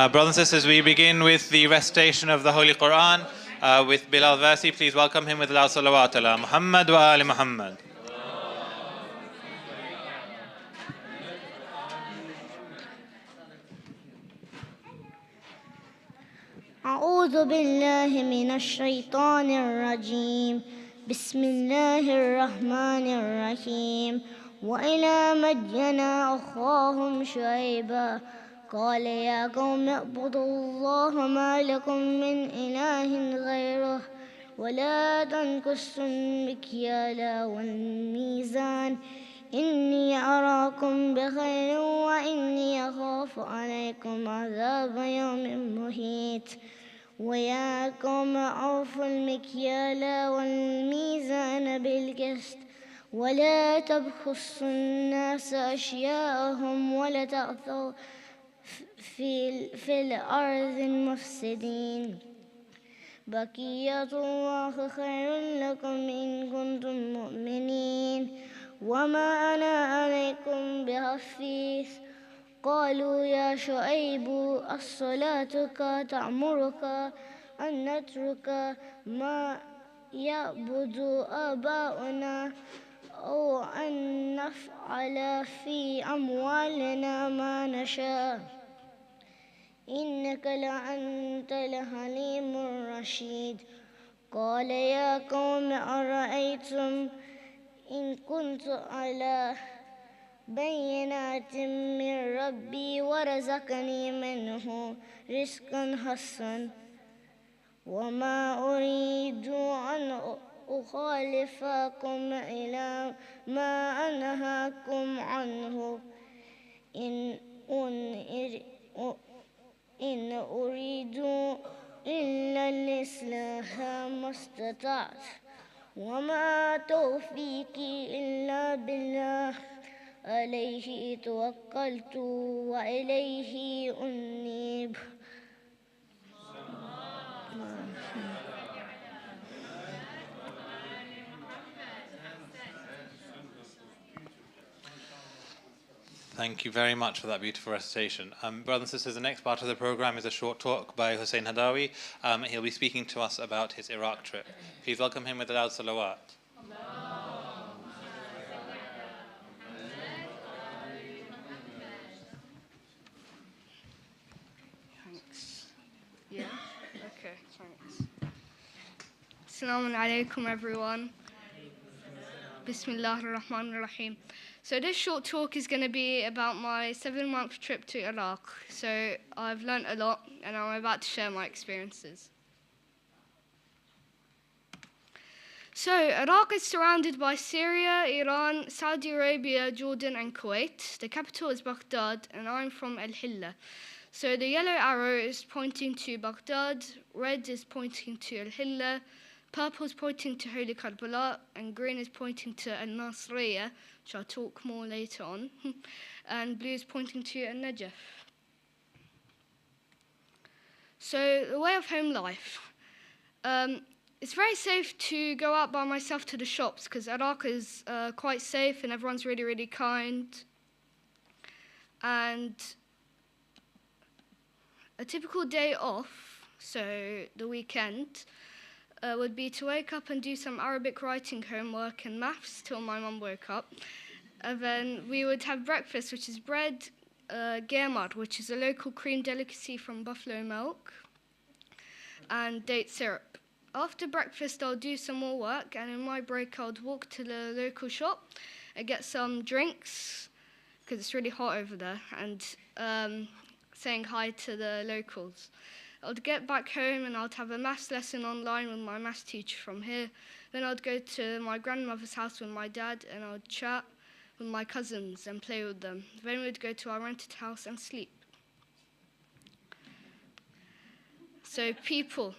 Brothers and sisters, we begin with the recitation of the Holy Quran with Bilal Versi. Please welcome him with loud salawat ala Muhammad wa ali Muhammad. أعوذ بالله من الشيطان الرجيم بسم الله الرحمن الرحيم وإلى مدين أخاهم شعيبا قال يا قوم اعبدوا الله ما لكم من إله غيره ولا تنقصوا المكيال والميزان إني أراكم بخير وإني أخاف عليكم عذاب يوم محيط ويا قوم أوفوا المكيال والميزان بالقسط ولا تبخسوا الناس أشياءهم ولا تعثوا في الأرض مفسدين بقية الله خير لكم إن كنتم مؤمنين وما أنا عليكم بحفيظ قالوا يا شعيب الصلاتك تأمرك أن نترك ما يعبد آباؤنا أو أن نفعل في أموالنا ما نشاء إنك لأنت الحليم الرشيد قال يا قوم أرأيتم إن كنت على بينات من ربي ورزقني منه رزقا حسنا وما أريد أن أخالفكم إلى ما أنهاكم عنه إن أريد إلا الإصلاح ما استطعت وما توفيقي إلا بالله عليه توكلت وإليه أنيب Thank you very much for that beautiful recitation. Brothers and sisters, the next part of the program is a short talk by Hussein Hadawi. He'll be speaking to us about his Iraq trip. Please welcome him with a loud salawat. Thanks. Yeah? Okay, thanks. Assalamu alaikum, everyone. Bismillah ar-Rahman ar-Rahim. So this short talk is going to be about my 7-month trip to Iraq. So I've learnt a lot and I'm about to share my experiences. So Iraq is surrounded by Syria, Iran, Saudi Arabia, Jordan and Kuwait. The capital is Baghdad and I'm from Al-Hilla. So the yellow arrow is pointing to Baghdad, red is pointing to Al-Hilla, purple is pointing to Holy Karbala and green is pointing to Al-Nasriya, which I'll talk more later on, and blue is pointing to Al-Najaf. So the way of home life. It's very safe to go out by myself to the shops because Iraq is quite safe and everyone's really, really kind. And a typical day off, so the weekend, would be to wake up and do some Arabic writing homework and maths till my mum woke up. And then we would have breakfast, which is bread, germar, which is a local cream delicacy from buffalo milk, and date syrup. After breakfast, I'll do some more work, and in my break, I'll walk to the local shop and get some drinks, because it's really hot over there, and saying hi to the locals. I'd get back home and I'd have a maths lesson online with my maths teacher from here. Then I'd go to my grandmother's house with my dad and I'd chat with my cousins and play with them. Then we'd go to our rented house and sleep. So people.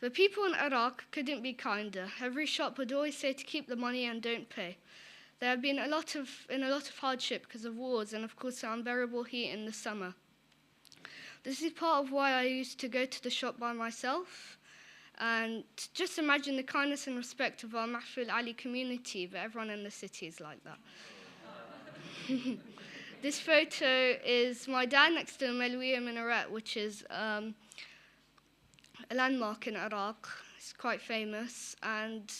The people in Iraq couldn't be kinder. Every shop would always say to keep the money and don't pay. There have been in a lot of hardship because of wars and of course the unbearable heat in the summer. This is part of why I used to go to the shop by myself. And just imagine the kindness and respect of our Mahfil Ali community, but everyone in the city is like that. This photo is my dad next to the Melwiya minaret, which is a landmark in Iraq. It's quite famous. And,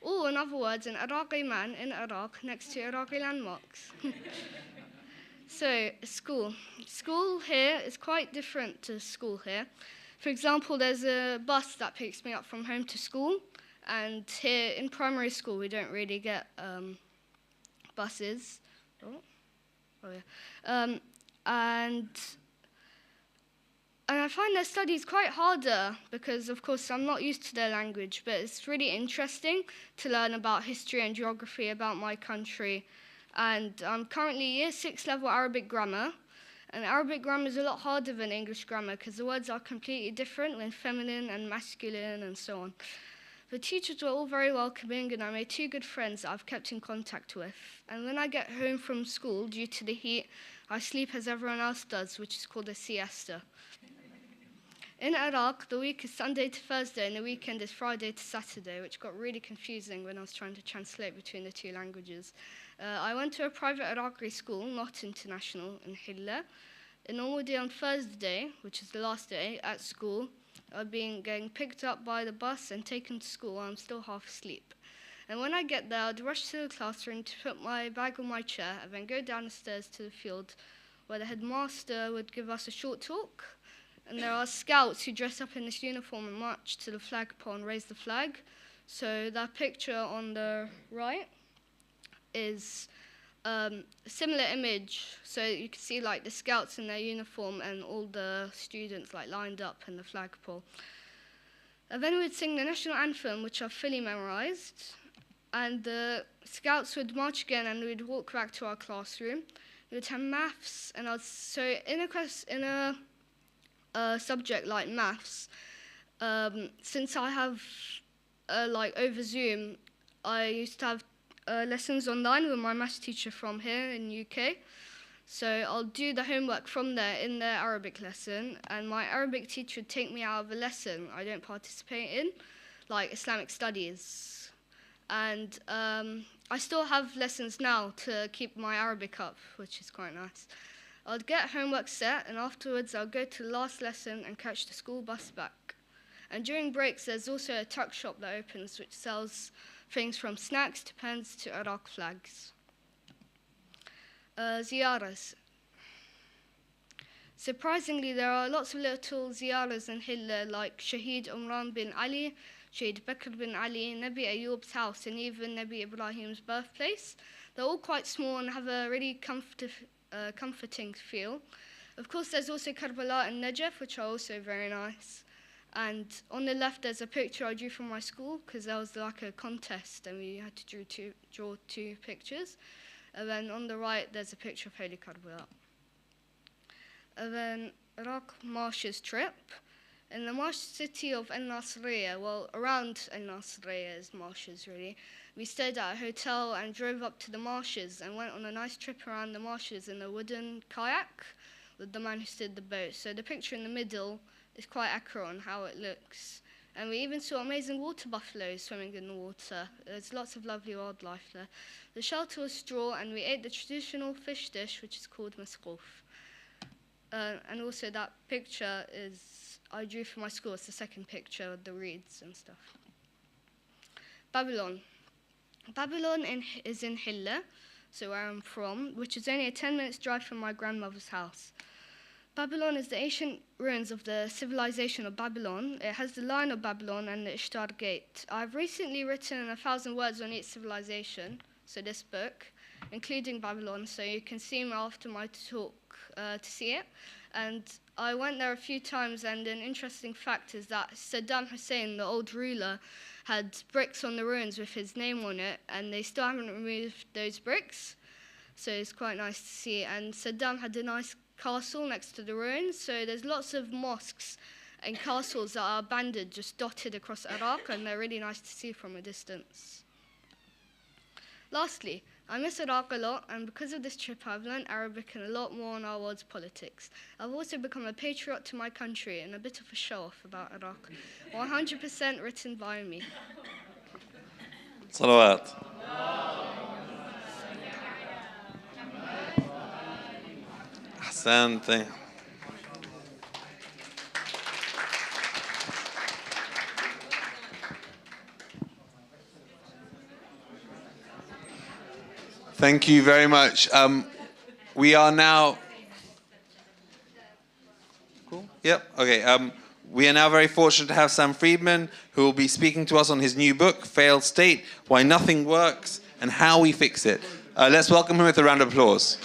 in other words, an Iraqi man in Iraq next to Iraqi landmarks. So, school. School here is quite different to school here. For example, there's a bus that picks me up from home to school. And here in primary school, we don't really get buses. And I find their studies quite harder because, of course, I'm not used to their language, but it's really interesting to learn about history and geography about my country. And I'm currently Year 6 level Arabic grammar. And Arabic grammar is a lot harder than English grammar because the words are completely different when feminine and masculine and so on. The teachers were all very welcoming, and I made 2 good friends that I've kept in contact with. And when I get home from school, due to the heat, I sleep as everyone else does, which is called a siesta. In Iraq, the week is Sunday to Thursday, and the weekend is Friday to Saturday, which got really confusing when I was trying to translate between the 2 languages. I went to a private Iraqi school, not international, in Hilla. A normal day on Thursday, which is the last day at school, I've been getting picked up by the bus and taken to school while I'm still half asleep. And when I get there, I'd rush to the classroom to put my bag on my chair and then go down the stairs to the field where the headmaster would give us a short talk. And there are scouts who dress up in this uniform and march to the flagpole and raise the flag. So that picture on the right is a similar image. So you can see like the scouts in their uniform and all the students like lined up in the flagpole. And then we'd sing the national anthem, which I've fully memorized. And the scouts would march again and we'd walk back to our classroom. We'd have maths, and so in a subject like maths, since I have like over Zoom, I used to have lessons online with my maths teacher from here in the UK. So I'll do the homework from there in their Arabic lesson, and my Arabic teacher would take me out of a lesson I don't participate in, like Islamic studies. And I still have lessons now to keep my Arabic up, which is quite nice. I'd get homework set, and afterwards I'll go to the last lesson and catch the school bus back. And during breaks, there's also a tuck shop that opens, which sells things from snacks to pens to Iraq flags. Ziyaras. Surprisingly, there are lots of little ziyaras in Hilla, like Shaheed Umran bin Ali, Shaheed Bakr bin Ali, Nabi Ayyub's house, and even Nabi Ibrahim's birthplace. They're all quite small and have a really comforting feel. Of course, there's also Karbala and Najaf, which are also very nice. And on the left, there's a picture I drew from my school, because there was like a contest, and we had to draw 2 pictures. And then on the right, there's a picture of Holy Karbala. And then Iraq Marshes trip. In the marsh city of Al-Nasiriyah, well, around Al-Nasiriyah is marshes, really. We stayed at a hotel and drove up to the marshes and went on a nice trip around the marshes in a wooden kayak with the man who steered the boat. So the picture in the middle is quite accurate on how it looks. And we even saw amazing water buffaloes swimming in the water. There's lots of lovely wildlife there. The shelter was straw, and we ate the traditional fish dish, which is called masqouf. And also that picture I drew for my school. It's the second picture with the reeds and stuff. Babylon. Babylon is in Hilla, so where I'm from, which is only a 10-minute drive from my grandmother's house. Babylon is the ancient ruins of the civilization of Babylon. It has the Lion of Babylon and the Ishtar Gate. I've recently written 1,000 words on each civilization, so this book, including Babylon, so you can see me after my talk to see it. And I went there a few times, and an interesting fact is that Saddam Hussein, the old ruler, had bricks on the ruins with his name on it, and they still haven't removed those bricks, so it's quite nice to see. And Saddam had a nice castle next to the ruins, so there's lots of mosques and castles that are abandoned, just dotted across Iraq, and they're really nice to see from a distance. Lastly, I miss Iraq a lot, and because of this trip I've learned Arabic and a lot more on our world's politics. I've also become a patriot to my country and a bit of a show-off about Iraq. 100% written by me. صلوات. Asante. Thank you very much. We are now... Cool. Yep. Okay. We are now very fortunate to have Sam Freedman, who will be speaking to us on his new book, Failed State, Why Nothing Works and How We Fix It. Let's welcome him with a round of applause.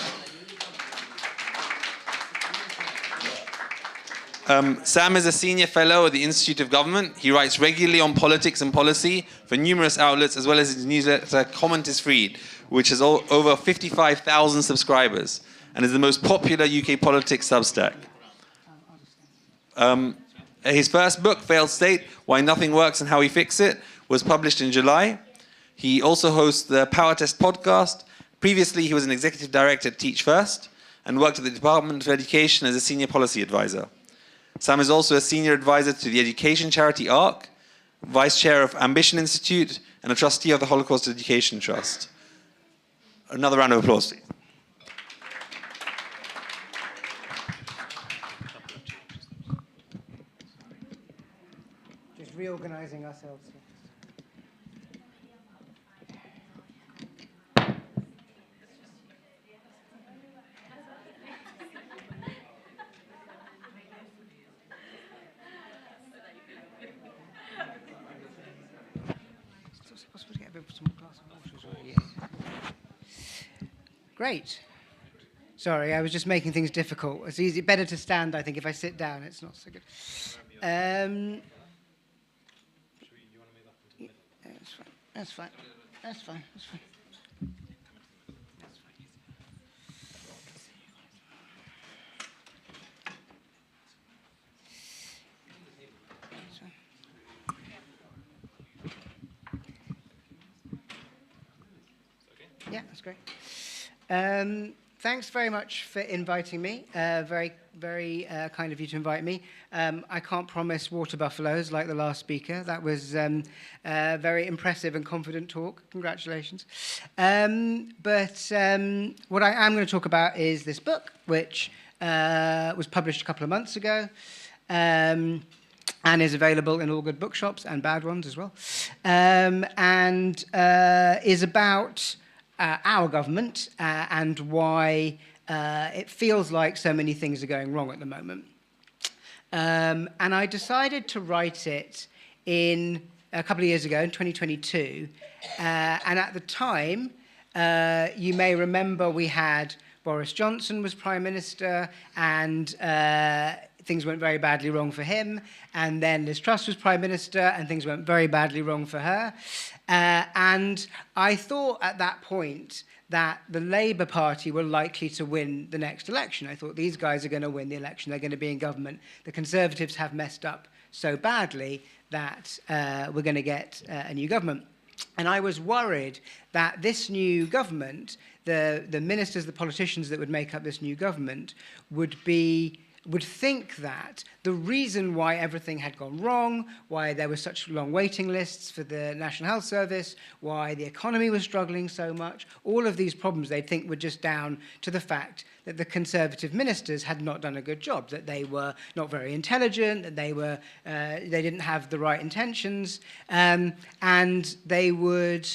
Sam is a senior fellow at the Institute of Government. He writes regularly on politics and policy for numerous outlets, as well as his newsletter, Comment is Freed, which has over 55,000 subscribers and is the most popular UK politics substack. His first book, Failed State, Why Nothing Works and How We Fix It, was published in July. He also hosts the Power Test podcast. Previously, he was an executive director at Teach First and worked at the Department of Education as a senior policy advisor. Sam is also a senior advisor to the education charity ARC, vice chair of Ambition Institute, and a trustee of the Holocaust Education Trust. Another round of applause, please. Just reorganizing ourselves here. Great. Sorry, I was just making things difficult. It's easy, better to stand, I think. If I sit down, it's not so good. That's fine. That's fine. That's fine. Yeah, that's great. Thanks very much for inviting me. Very kind of you to invite me. I can't promise water buffaloes like the last speaker. That was a very impressive and confident talk. Congratulations. But what I am going to talk about is this book, which was published a couple of months ago. And is available in all good bookshops and bad ones as well. And is about our government and why it feels like so many things are going wrong at the moment. And I decided to write it in a couple of years ago, in 2022. And at the time, you may remember we had Boris Johnson was Prime Minister, and things went very badly wrong for him. And then Liz Truss was Prime Minister, and things went very badly wrong for her. And I thought at that point that the Labour Party were likely to win the next election. I thought these guys are going to win the election. They're going to be in government. The Conservatives have messed up so badly that we're going to get a new government. And I was worried that this new government, the ministers, the politicians that would make up this new government, would think that the reason why everything had gone wrong, why there were such long waiting lists for the National Health Service, why the economy was struggling so much, all of these problems they'd think were just down to the fact that the Conservative ministers had not done a good job, that they were not very intelligent, that they didn't have the right intentions, and they would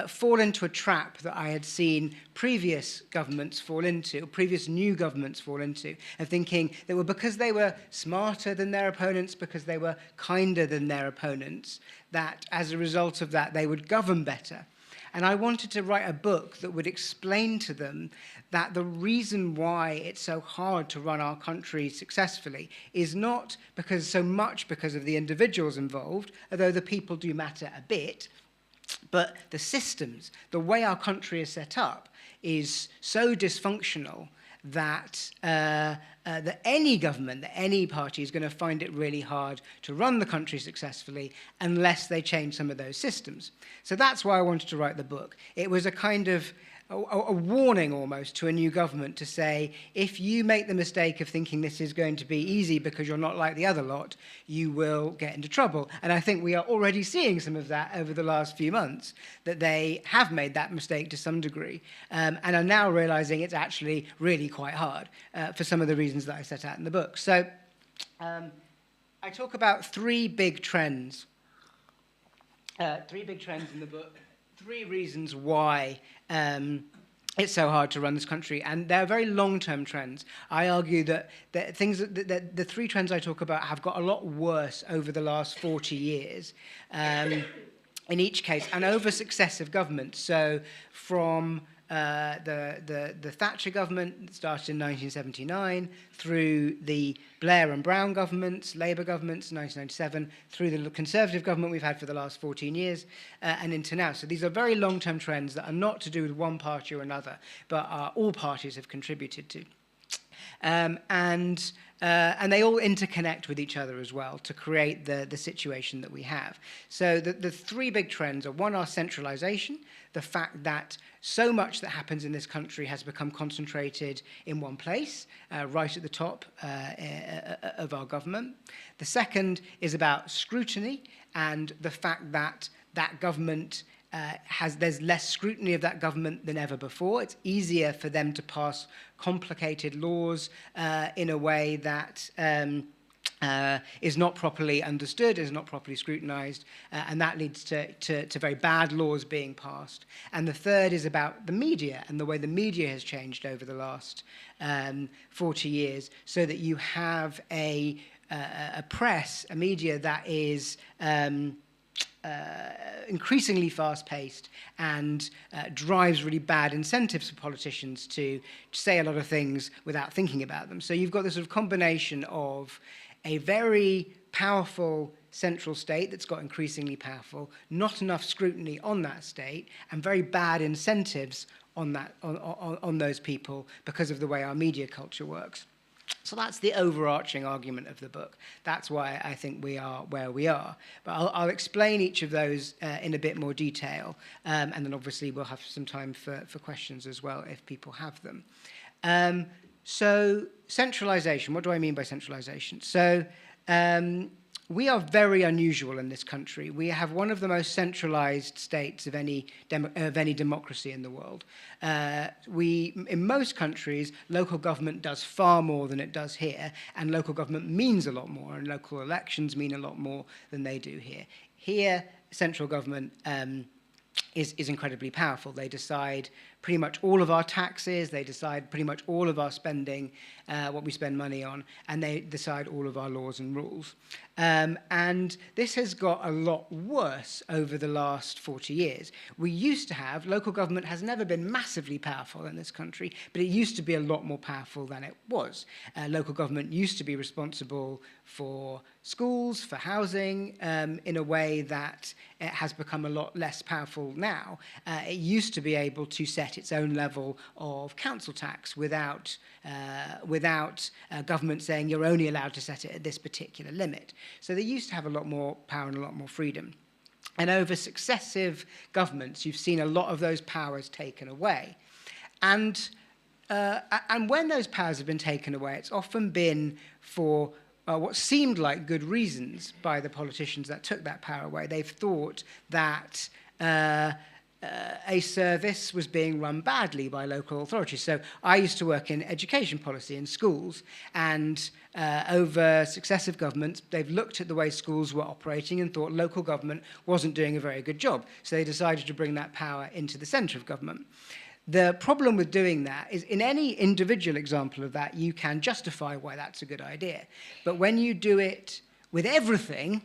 fall into a trap that I had seen previous governments fall into, or previous new governments fall into, of thinking that because they were smarter than their opponents, because they were kinder than their opponents, that as a result of that they would govern better. And I wanted to write a book that would explain to them that the reason why it's so hard to run our country successfully is not so much because of the individuals involved, although the people do matter a bit, but the systems, the way our country is set up, is so dysfunctional that that any government, that any party is going to find it really hard to run the country successfully unless they change some of those systems. So that's why I wanted to write the book. It was a kind of a warning almost to a new government to say, if you make the mistake of thinking this is going to be easy because you're not like the other lot, you will get into trouble. And I think we are already seeing some of that over the last few months, that they have made that mistake to some degree, and are now realizing it's actually really quite hard for some of the reasons that I set out in the book. So I talk about three big trends in the book, three reasons why it's so hard to run this country, and they're very long-term trends. I argue that the three trends I talk about have got a lot worse over the last 40 years, in each case, and over successive governments. So from the Thatcher government that started in 1979, through the Blair and Brown governments, Labour governments, 1997, through the Conservative government we've had for the last 14 years, and into now. So these are very long-term trends that are not to do with one party or another, but all parties have contributed to. And they all interconnect with each other as well to create the situation that we have. So the three big trends are, one, our centralisation, the fact that so much that happens in this country has become concentrated in one place, right at the top of our government. The second is about scrutiny and the fact that that government there's less scrutiny of that government than ever before. It's easier for them to pass complicated laws in a way that is not properly understood, is not properly scrutinized, and that leads to very bad laws being passed. And the third is about the media and the way the media has changed over the last 40 years, so that you have a press, a media that is increasingly fast-paced and drives really bad incentives for politicians to say a lot of things without thinking about them. So you've got this sort of combination of a very powerful central state that's got increasingly powerful, not enough scrutiny on that state, and very bad incentives on those people because of the way our media culture works. So that's the overarching argument of the book. That's why I think we are where we are. But I'll explain each of those in a bit more detail, and then obviously we'll have some time for questions as well if people have them. So centralisation, what do I mean by centralisation? So we are very unusual in this country. We have one of the most centralised states of any democracy in the world. In most countries, local government does far more than it does here, and local government means a lot more, and local elections mean a lot more than they do here. Here, central government is incredibly powerful. They decide pretty much all of our taxes, they decide pretty much all of our spending, what we spend money on, and they decide all of our laws and rules. And this has got a lot worse over the last 40 years. We used to have, local government has never been massively powerful in this country, but it used to be a lot more powerful than it was. Local government used to be responsible for schools, for housing, in a way that it has become a lot less powerful now. It used to be able to set its own level of council tax without government saying you're only allowed to set it at this particular limit. So they used to have a lot more power and a lot more freedom. And over successive governments, you've seen a lot of those powers taken away. And when those powers have been taken away, it's often been for what seemed like good reasons by the politicians that took that power away. They've thought that a service was being run badly by local authorities. So I used to work in education policy in schools, and over successive governments, they've looked at the way schools were operating and thought local government wasn't doing a very good job. So they decided to bring that power into the centre of government. The problem with doing that is in any individual example of that, you can justify why that's a good idea. But when you do it with everything,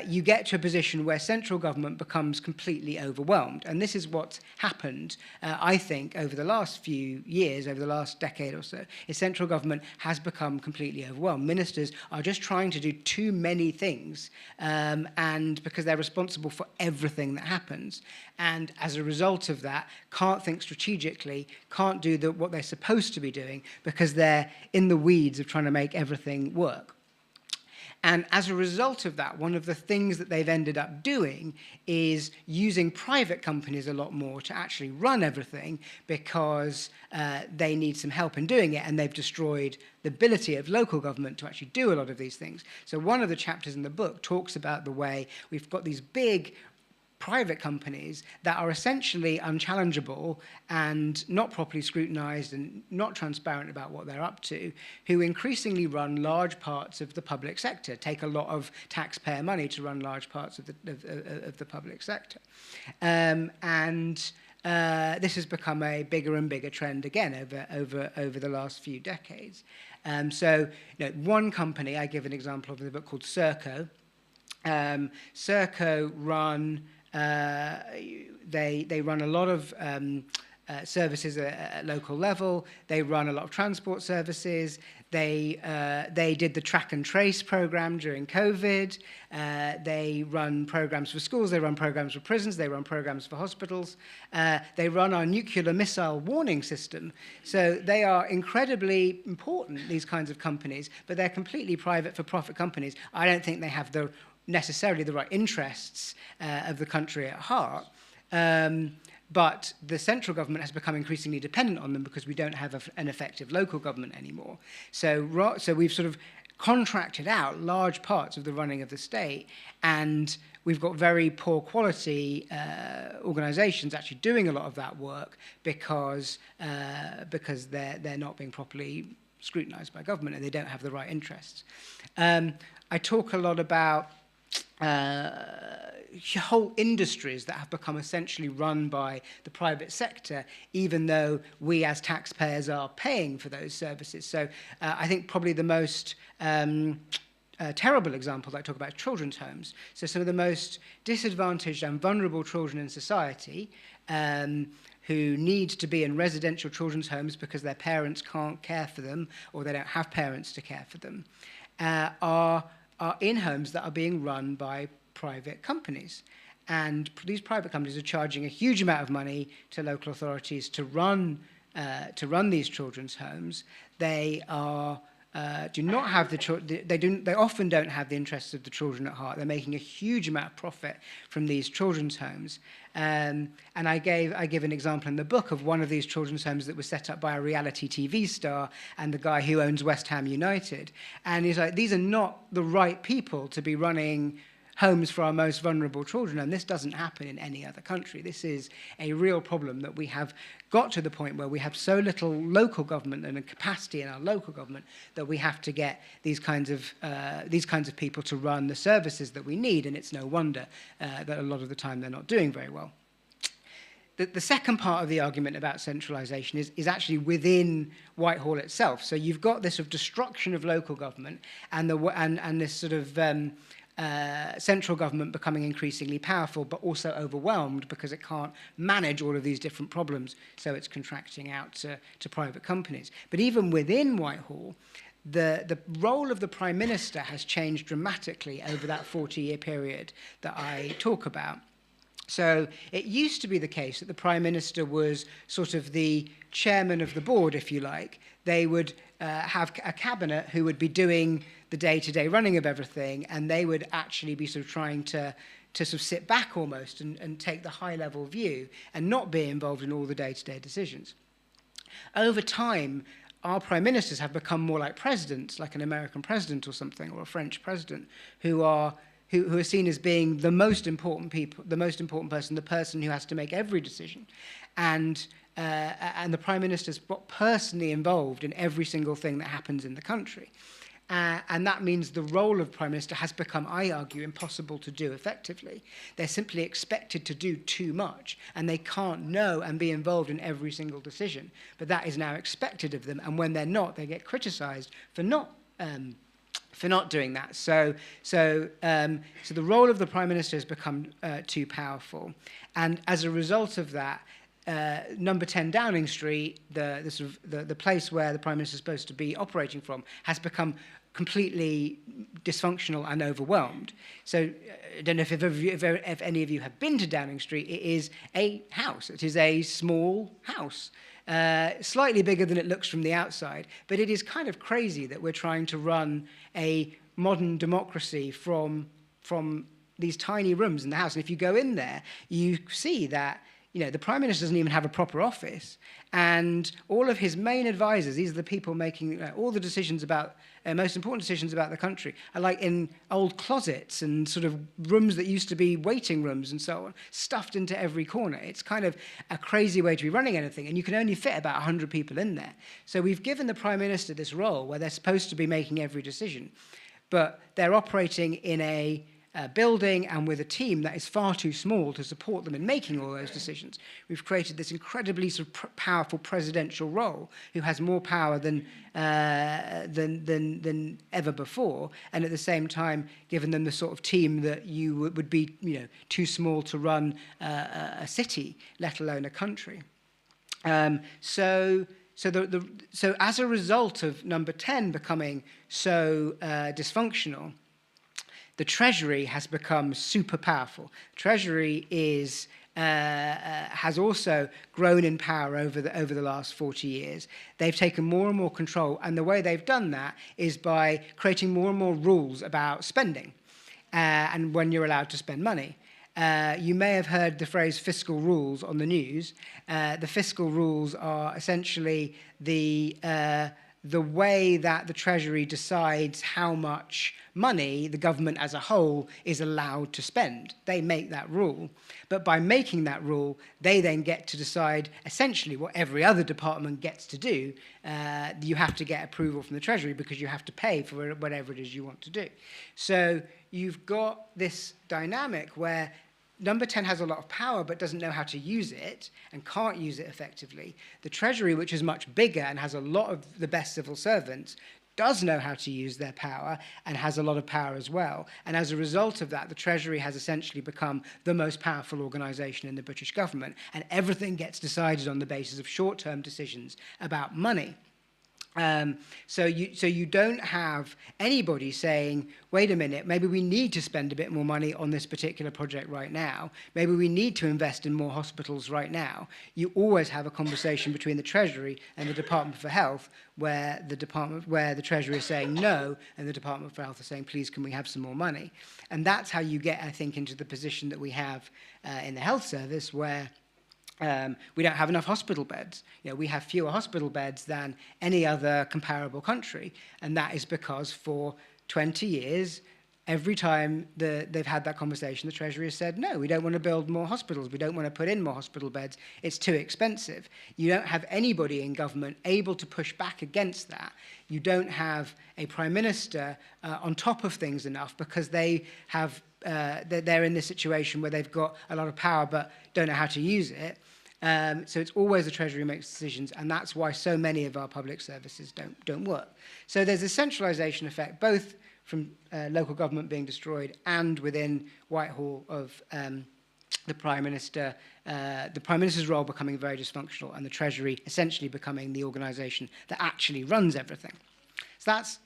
you get to a position where central government becomes completely overwhelmed. And this is what's happened, I think, over the last few years, over the last decade or so, is central government has become completely overwhelmed. Ministers are just trying to do too many things, and because they're responsible for everything that happens. And as a result of that, can't think strategically, can't do what they're supposed to be doing, because they're in the weeds of trying to make everything work. And as a result of that, one of the things that they've ended up doing is using private companies a lot more to actually run everything, because they need some help in doing it, and they've destroyed the ability of local government to actually do a lot of these things. So one of the chapters in the book talks about the way we've got these big private companies that are essentially unchallengeable and not properly scrutinized and not transparent about what they're up to, who increasingly run large parts of the public sector, take a lot of taxpayer money to run large parts of the public sector. This has become a bigger and bigger trend again over the last few decades. So, one company, I give an example of in the book, called Serco. Serco run they run a lot of services at local level. They run a lot of transport services. They did the track and trace program during COVID. They run programs for schools. They run programs for prisons. They run programs for hospitals. They run our nuclear missile warning system. So they are incredibly important, these kinds of companies, but they're completely private for-profit companies. I don't think they have necessarily the right interests of the country at heart. But the central government has become increasingly dependent on them because we don't have an effective local government anymore. So we've sort of contracted out large parts of the running of the state, and we've got very poor quality organisations actually doing a lot of that work because they're not being properly scrutinised by government and they don't have the right interests. I talk a lot about whole industries that have become essentially run by the private sector, even though we as taxpayers are paying for those services. So I think probably the most terrible example that I talk about is children's homes. So some of the most disadvantaged and vulnerable children in society who need to be in residential children's homes because their parents can't care for them or they don't have parents to care for them, are in homes that are being run by private companies. And these private companies are charging a huge amount of money to local authorities to run these children's homes. They do not have they often don't have the interests of the children at heart. They're making a huge amount of profit from these children's homes. And I give an example in the book of one of these children's homes that was set up by a reality TV star and the guy who owns West Ham United. And he's like, these are not the right people to be running homes for our most vulnerable children, and this doesn't happen in any other country. This is a real problem, that we have got to the point where we have so little local government and a capacity in our local government that we have to get these kinds of people to run the services that we need, and it's no wonder that a lot of the time they're not doing very well. The second part of the argument about centralisation is actually within Whitehall itself. So you've got this sort of destruction of local government and this sort of central government becoming increasingly powerful, but also overwhelmed because it can't manage all of these different problems, so it's contracting out to private companies. But even within Whitehall, the role of the Prime Minister has changed dramatically over that 40-year period that I talk about. So it used to be the case that the Prime Minister was sort of the chairman of the board, if you like. They would have a cabinet who would be doing the day-to-day running of everything, and they would actually be sort of trying to sort of sit back almost and take the high-level view and not be involved in all the day-to-day decisions. Over time, our prime ministers have become more like presidents, like an American president or something, or a French president, who are seen as being the most important person, the person who has to make every decision. And the Prime Minister's personally involved in every single thing that happens in the country. And that means the role of Prime Minister has become, I argue, impossible to do effectively. They're simply expected to do too much, and they can't know and be involved in every single decision. But that is now expected of them, and when they're not, they get criticised for not doing that. So the role of the Prime Minister has become too powerful. And as a result of that, number 10 Downing Street, the place where the Prime Minister is supposed to be operating from, has become completely dysfunctional and overwhelmed. So I don't know if any of you have been to Downing Street. It is a house. It is a small house. Slightly bigger than it looks from the outside, but it is kind of crazy that we're trying to run a modern democracy from these tiny rooms in the House. And if you go in there, you see that the Prime Minister doesn't even have a proper office, and all of his main advisors, these are the people making all the decisions about, most important decisions about the country, are like in old closets and sort of rooms that used to be waiting rooms and so on, stuffed into every corner. It's kind of a crazy way to be running anything, and you can only fit about 100 people in there. So we've given the Prime Minister this role where they're supposed to be making every decision, but they're operating in a building and with a team that is far too small to support them in making all those decisions. We've created this incredibly sort of powerful presidential role who has more power than ever before, and at the same time given them the sort of team that you would be too small to run a city, let alone a country. So as a result of number 10 becoming so dysfunctional, the Treasury has become super powerful. Treasury has also grown in power over the last 40 years. They've taken more and more control, and the way they've done that is by creating more and more rules about spending and when you're allowed to spend money. You may have heard the phrase fiscal rules on the news. The fiscal rules are essentially the way that the Treasury decides how much money the government as a whole is allowed to spend. They make that rule. But by making that rule, they then get to decide essentially what every other department gets to do. You have to get approval from the Treasury because you have to pay for whatever it is you want to do. So you've got this dynamic where Number 10 has a lot of power but doesn't know how to use it and can't use it effectively. The Treasury, which is much bigger and has a lot of the best civil servants, does know how to use their power and has a lot of power as well. And as a result of that, the Treasury has essentially become the most powerful organisation in the British government, and everything gets decided on the basis of short-term decisions about money. So you don't have anybody saying, wait a minute, maybe we need to spend a bit more money on this particular project right now. Maybe we need to invest in more hospitals right now. You always have a conversation between the Treasury and the Department for Health where the Treasury is saying no and the Department for Health is saying, please, can we have some more money? And that's how you get, I think, into the position that we have in the health service where we don't have enough hospital beds. We have fewer hospital beds than any other comparable country, and that is because for 20 years, every time they've had that conversation, the Treasury has said, no, we don't want to build more hospitals, we don't want to put in more hospital beds, it's too expensive. You don't have anybody in government able to push back against that. You don't have a Prime Minister on top of things enough because they're in this situation where they've got a lot of power but don't know how to use it. So it's always the Treasury makes decisions, and that's why so many of our public services don't work. So there's a centralisation effect, both from local government being destroyed and within Whitehall of the Prime Minister, the Prime Minister's role becoming very dysfunctional, and the Treasury essentially becoming the organisation that actually runs everything. So that's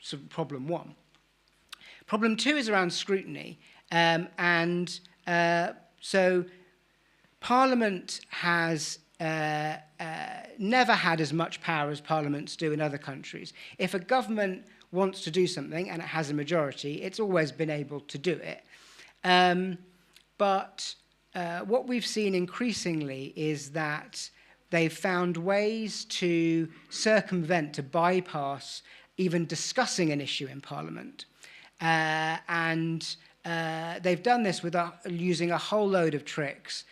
sort of problem one. Problem two is around scrutiny, so Parliament has never had as much power as parliaments do in other countries. If a government wants to do something and it has a majority, it's always been able to do it. But what we've seen increasingly is that they've found ways to circumvent, to bypass even discussing an issue in Parliament. They've done this using a whole load of tricks,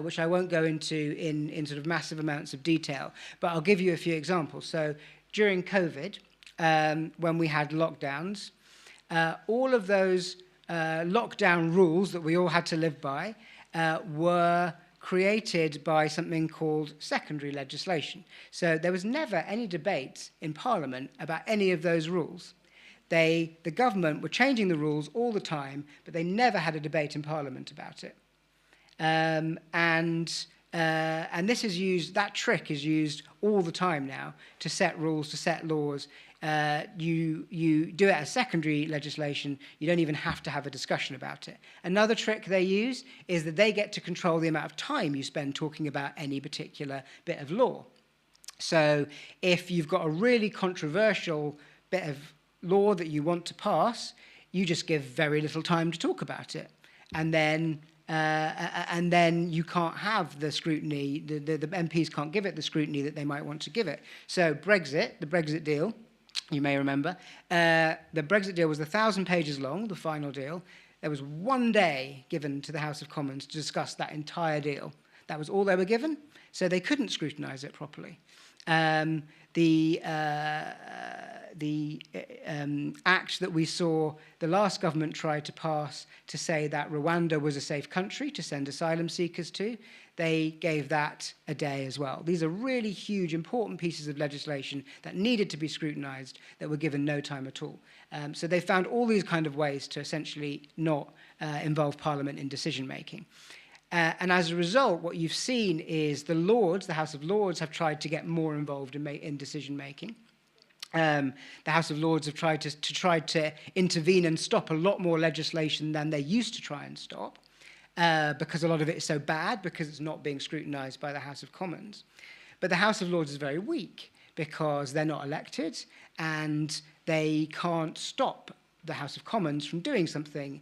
which I won't go into in sort of massive amounts of detail, but I'll give you a few examples. So during COVID, when we had lockdowns, all of those lockdown rules that we all had to live by were created by something called secondary legislation. So there was never any debate in Parliament about any of those rules. The government were changing the rules all the time, but they never had a debate in Parliament about it. And this is used, that trick is used all the time now to set rules, to set laws. You do it as secondary legislation, you don't even have to have a discussion about it. Another trick they use is that they get to control the amount of time you spend talking about any particular bit of law. So if you've got a really controversial bit of law that you want to pass, you just give very little time to talk about it. And then you can't have the scrutiny, the MPs can't give it the scrutiny that they might want to give it. So Brexit, the Brexit deal, you may remember, the Brexit deal was 1,000 pages long, the final deal. There was 1 day given to the House of Commons to discuss that entire deal. That was all they were given, so they couldn't scrutinise it properly. The act that we saw the last government try to pass to say that Rwanda was a safe country to send asylum seekers to, they gave that a day as well. These are really huge, important pieces of legislation that needed to be scrutinised that were given no time at all. So they found all these kind of ways to essentially not involve Parliament in decision-making. And as a result, what you've seen is the Lords, the House of Lords, have tried to get more involved in decision-making. The House of Lords have tried to intervene and stop a lot more legislation than they used to try and stop, because a lot of it is so bad, because it's not being scrutinised by the House of Commons. But the House of Lords is very weak, because they're not elected, and they can't stop the House of Commons from doing something.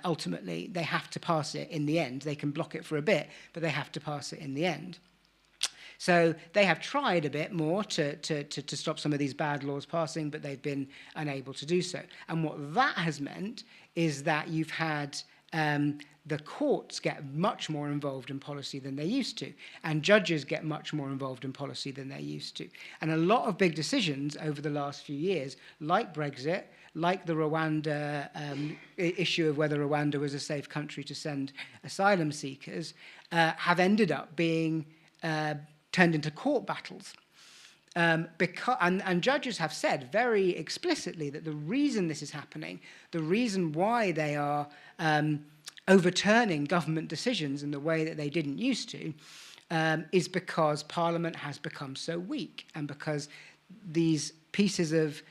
Ultimately, they have to pass it in the end. They can block it for a bit, but they have to pass it in the end. So they have tried a bit more to stop some of these bad laws passing, but they've been unable to do so. And what that has meant is that you've had the courts get much more involved in policy than they used to, and judges get much more involved in policy than they used to. And a lot of big decisions over the last few years, like Brexit, like the Rwanda issue of whether Rwanda was a safe country to send asylum seekers, have ended up being turned into court battles. And judges have said very explicitly that the reason this is happening, the reason why they are overturning government decisions in the way that they didn't used to, is because Parliament has become so weak, and because these pieces of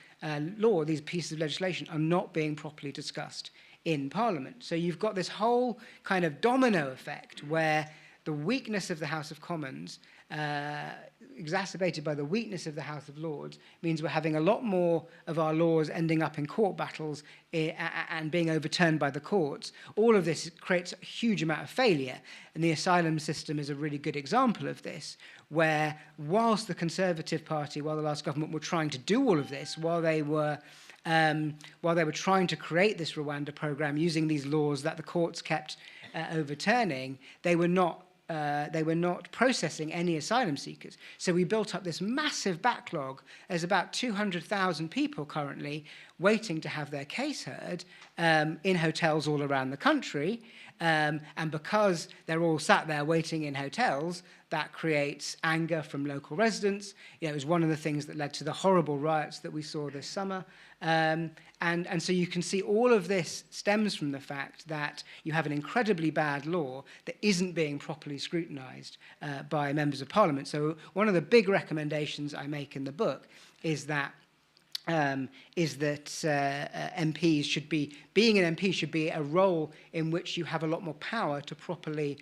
law, these pieces of legislation are not being properly discussed in Parliament. So you've got this whole kind of domino effect where the weakness of the House of Commons, exacerbated by the weakness of the House of Lords, means we're having a lot more of our laws ending up in court battles and being overturned by the courts. All of this creates a huge amount of failure, and the asylum system is a really good example of this, where whilst the Conservative Party, while the last government were trying to do all of this, while they were trying to create this Rwanda program using these laws that the courts kept overturning, they were not processing any asylum seekers. So we built up this massive backlog. There's about 200,000 people currently waiting to have their case heard in hotels all around the country. And because they're all sat there waiting in hotels, that creates anger from local residents. It was one of the things that led to the horrible riots that we saw this summer. And so you can see all of this stems from the fact that you have an incredibly bad law that isn't being properly scrutinised by members of Parliament. So one of the big recommendations I make in the book is that MPs should be, being an MP should be a role in which you have a lot more power to properly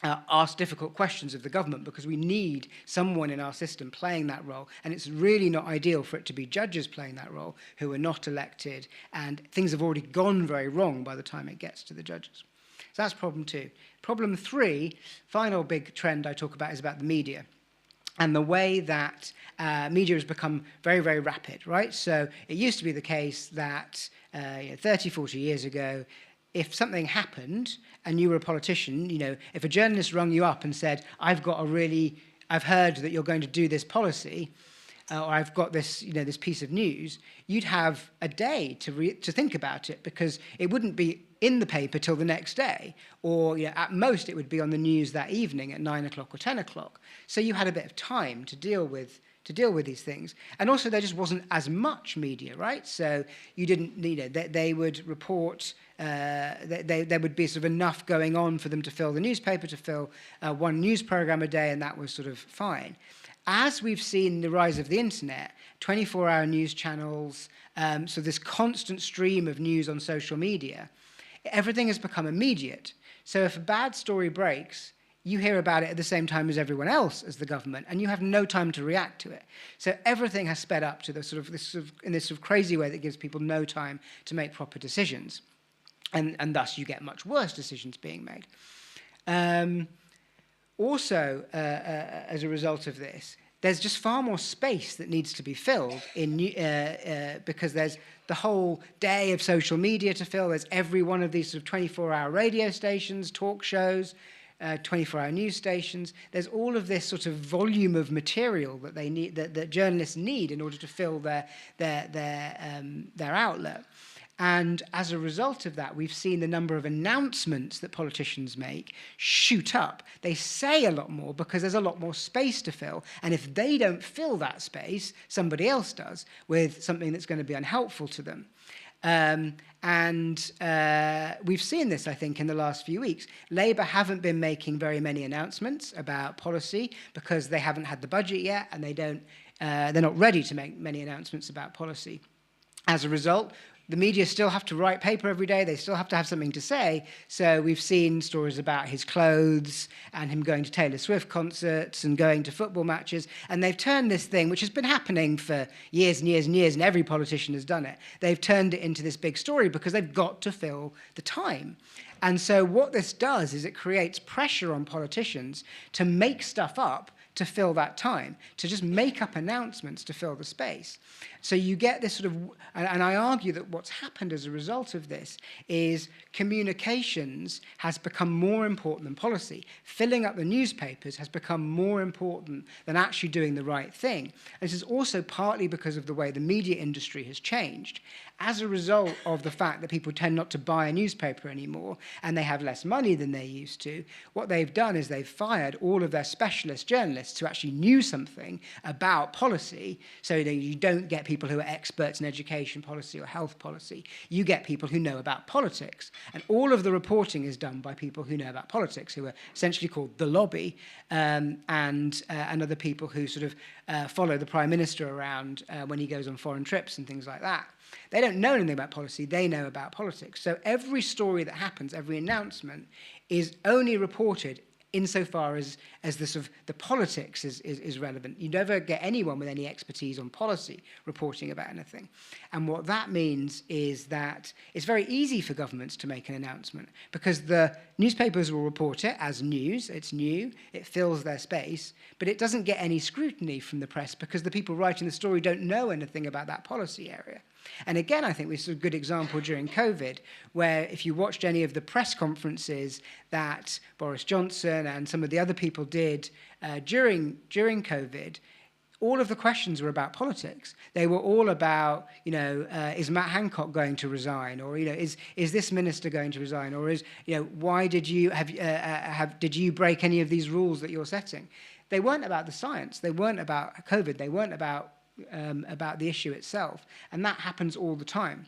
ask difficult questions of the government, because we need someone in our system playing that role, and it's really not ideal for it to be judges playing that role who are not elected, and things have already gone very wrong by the time it gets to the judges. So that's problem 2. Problem 3, final big trend I talk about, is about the media and the way that media has become very, very rapid, right? So it used to be the case that 30, 40 years ago, if something happened and you were a politician, if a journalist rung you up and said, I've heard that you're going to do this policy, or I've got this, this piece of news, you'd have a day to think about it, because it wouldn't be in the paper till the next day, or at most it would be on the news that evening at 9 o'clock or 10 o'clock. So you had a bit of time to deal with these things. And also there just wasn't as much media, right? So you didn't, they would report, there would be sort of enough going on for them to fill the newspaper, to fill one news program a day, and that was sort of fine. As we've seen the rise of the internet, 24-hour news channels, so this constant stream of news on social media, everything has become immediate. So if a bad story breaks, you hear about it at the same time as everyone else, as the government, and you have no time to react to it. So everything has sped up to the in this sort of crazy way that gives people no time to make proper decisions. And thus you get much worse decisions being made. Also, as a result of this, there's just far more space that needs to be filled because there's the whole day of social media to fill. There's every one of these sort of 24-hour radio stations, talk shows, 24-hour news stations. There's all of this sort of volume of material that they need, that journalists need in order to fill their outlet. And as a result of that, we've seen the number of announcements that politicians make shoot up. They say a lot more because there's a lot more space to fill. And if they don't fill that space, somebody else does with something that's going to be unhelpful to them. We've seen this, I think, in the last few weeks. Labour haven't been making very many announcements about policy because they haven't had the budget yet, and they're not ready to make many announcements about policy. As a result, the media still have to write paper every day. They still have to have something to say. So we've seen stories about his clothes and him going to Taylor Swift concerts and going to football matches. And they've turned this thing, which has been happening for years and years and years, and every politician has done it. They've turned it into this big story because they've got to fill the time. And so what this does is it creates pressure on politicians to make stuff up to fill that time, to just make up announcements to fill the space. So you get this sort of, and I argue that what's happened as a result of this is communications has become more important than policy. Filling up the newspapers has become more important than actually doing the right thing. And this is also partly because of the way the media industry has changed. As a result of the fact that people tend not to buy a newspaper anymore and they have less money than they used to, what they've done is they've fired all of their specialist journalists who actually knew something about policy, so that you don't get people who are experts in education policy or health policy. You get people who know about politics. And all of the reporting is done by people who know about politics, who are essentially called the lobby, and other people who sort of follow the Prime Minister around when he goes on foreign trips and things like that. They don't know anything about policy, they know about politics. So every story that happens, every announcement, is only reported insofar as the politics is relevant. You never get anyone with any expertise on policy reporting about anything. And what that means is that it's very easy for governments to make an announcement because the newspapers will report it as news, it's new, it fills their space, but it doesn't get any scrutiny from the press because the people writing the story don't know anything about that policy area. And again, I think this is a good example during COVID, where if you watched any of the press conferences that Boris Johnson and some of the other people did during COVID, all of the questions were about politics. They were all about, is Matt Hancock going to resign, or is this minister going to resign, or why did you did you break any of these rules that you're setting? They weren't about the science. They weren't about COVID. They weren't about the issue itself, and that happens all the time.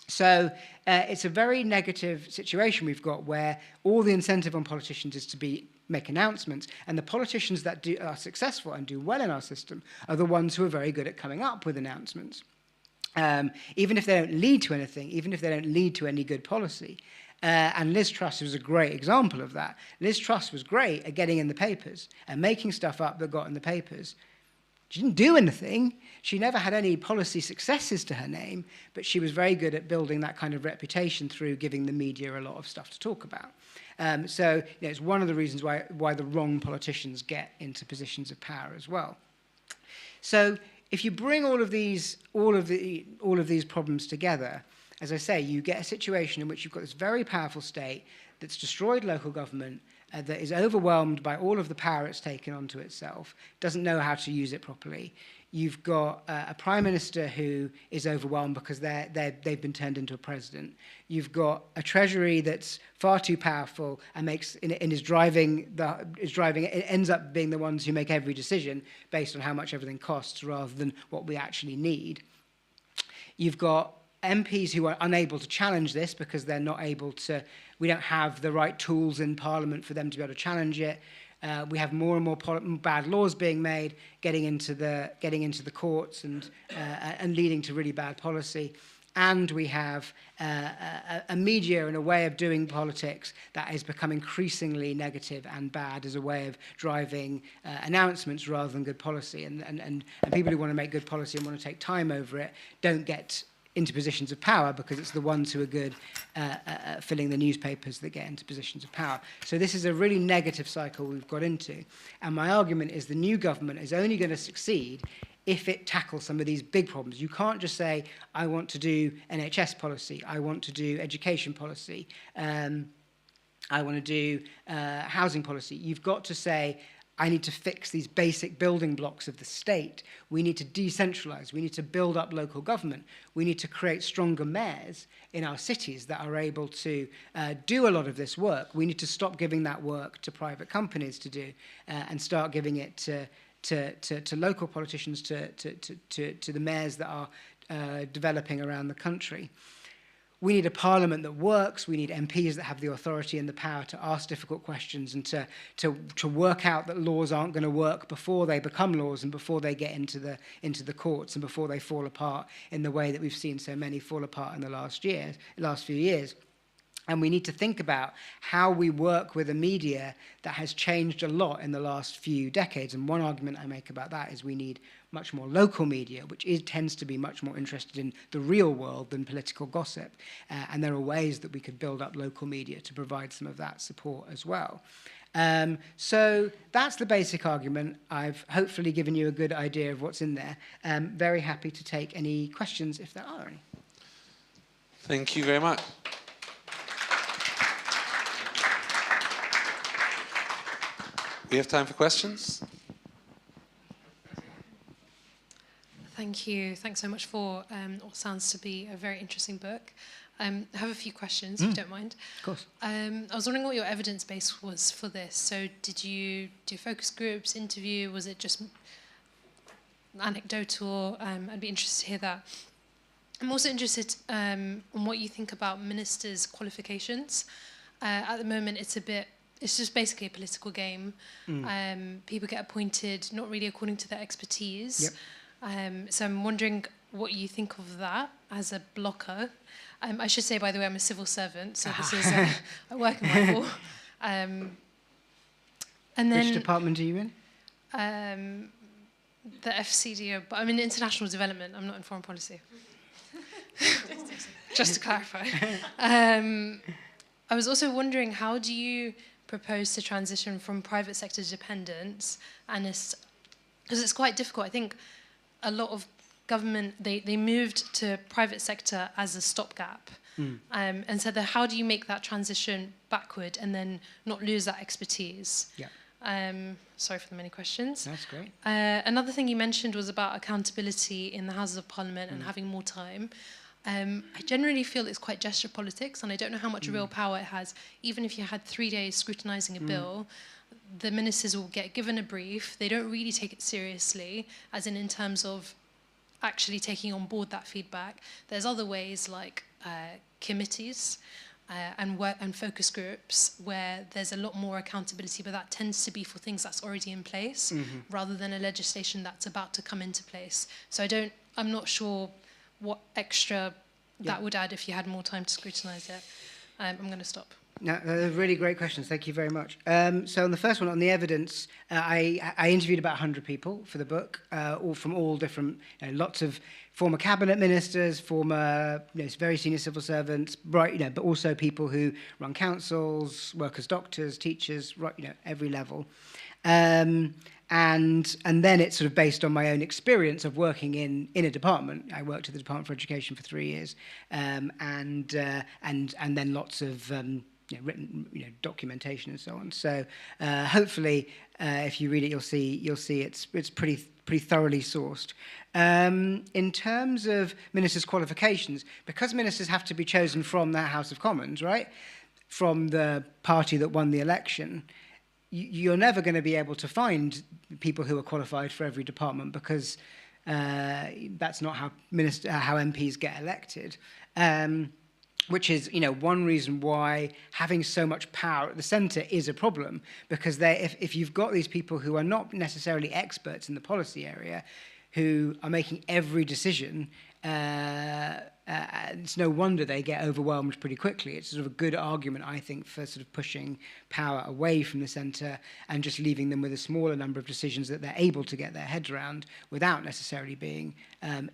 So it's a very negative situation we've got, where all the incentive on politicians is to make announcements, and the politicians that are successful and do well in our system are the ones who are very good at coming up with announcements, even if they don't lead to anything, even if they don't lead to any good policy. And Liz Truss was a great example of that. Liz Truss was great at getting in the papers and making stuff up that got in the papers. She didn't do anything. She never had any policy successes to her name, but she was very good at building that kind of reputation through giving the media a lot of stuff to talk about. So it's one of the reasons why the wrong politicians get into positions of power as well. So if you bring all of these problems together, as I say, you get a situation in which you've got this very powerful state that's destroyed local government, that is overwhelmed by all of the power it's taken onto itself, doesn't know how to use it properly. You've got a prime minister who is overwhelmed because they've been turned into a president. You've got a treasury that's far too powerful and it ends up being the ones who make every decision based on how much everything costs rather than what we actually need. You've got MPs who are unable to challenge this because they're not able to. We don't have the right tools in Parliament for them to be able to challenge it. We have more and more bad laws being made, getting into the courts and leading to really bad policy. and we have a media and a way of doing politics that has become increasingly negative and bad as a way of driving announcements rather than good policy. And people who want to make good policy and want to take time over it don't get into positions of power because it's the ones who are good filling the newspapers that get into positions of power. So this is a really negative cycle we've got into. And my argument is the new government is only going to succeed if it tackles some of these big problems. You can't just say, I want to do NHS policy, I want to do education policy, I want to do housing policy. You've got to say, I need to fix these basic building blocks of the state. We need to decentralize. We need to build up local government. We need to create stronger mayors in our cities that are able to do a lot of this work. We need to stop giving that work to private companies to do and start giving it to local politicians, to the mayors that are developing around the country. We need a parliament that works. We need MPs that have the authority and the power to ask difficult questions and to work out that laws aren't going to work before they become laws and before they get into the courts and before they fall apart in the way that we've seen so many fall apart in the last few years. And we need to think about how we work with a media that has changed a lot in the last few decades. And one argument I make about that is we need much more local media, which tends to be much more interested in the real world than political gossip. And there are ways that we could build up local media to provide some of that support as well. So that's the basic argument. I've hopefully given you a good idea of what's in there. Very happy to take any questions if there are any. Thank you very much. We have time for questions. Thank you. Thanks so much for what sounds to be a very interesting book. I have a few questions, if you don't mind. Of course. I was wondering what your evidence base was for this. So did you do focus groups, interview? Was it just anecdotal? I'd be interested to hear that. I'm also interested on what you think about ministers' qualifications. At the moment, it's just basically a political game. People get appointed not really according to their expertise. Yep. So I'm wondering what you think of that as a blocker. I should say, by the way, I'm a civil servant, so this is I work in Whitehall. And then, which department are you in? The FCDO, but I'm in international development. I'm not in foreign policy. Just to clarify. I was also wondering, how do you propose to transition from private sector dependence, and because it's quite difficult. I think a lot of government, they moved to private sector as a stopgap. And so how do you make that transition backward and then not lose that expertise? Yeah. Sorry for the many questions. That's great. Another thing you mentioned was about accountability in the Houses of Parliament and having more time. I generally feel it's quite gesture politics, and I don't know how much real power it has. Even if you had 3 days scrutinising a bill, the ministers will get given a brief. They don't really take it seriously, as in terms of actually taking on board that feedback. There's other ways like committees and focus groups where there's a lot more accountability, but that tends to be for things that's already in place rather than a legislation that's about to come into place. So I'm not sure what extra that would add if you had more time to scrutinise it. I'm going to stop. No, they're really great questions. Thank you very much. So on the first one, on the evidence, I interviewed about 100 people for the book, all from all different, lots of former cabinet ministers, former very senior civil servants, right, but also people who run councils, work as doctors, teachers, right, every level. And then it's sort of based on my own experience of working in a department. I worked at the Department for Education for 3 years, and then lots of written documentation and so on. So hopefully, if you read it, you'll see it's pretty thoroughly sourced. In terms of ministers' qualifications, because ministers have to be chosen from the House of Commons, right, from the party that won the election, you're never going to be able to find people who are qualified for every department, because that's not how MPs get elected. Which is, one reason why having so much power at the centre is a problem, because if you've got these people who are not necessarily experts in the policy area, who are making every decision, it's no wonder they get overwhelmed pretty quickly. It's sort of a good argument, I think, for sort of pushing power away from the centre and just leaving them with a smaller number of decisions that they're able to get their heads around without necessarily being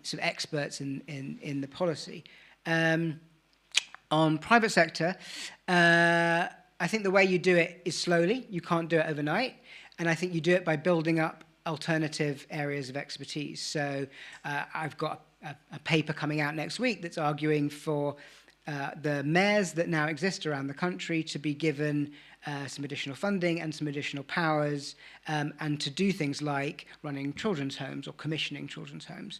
sort of experts in the policy. On private sector, I think the way you do it is slowly. You can't do it overnight. And I think you do it by building up alternative areas of expertise. So I've got a paper coming out next week that's arguing for the mayors that now exist around the country to be given some additional funding and some additional powers and to do things like running children's homes or commissioning children's homes.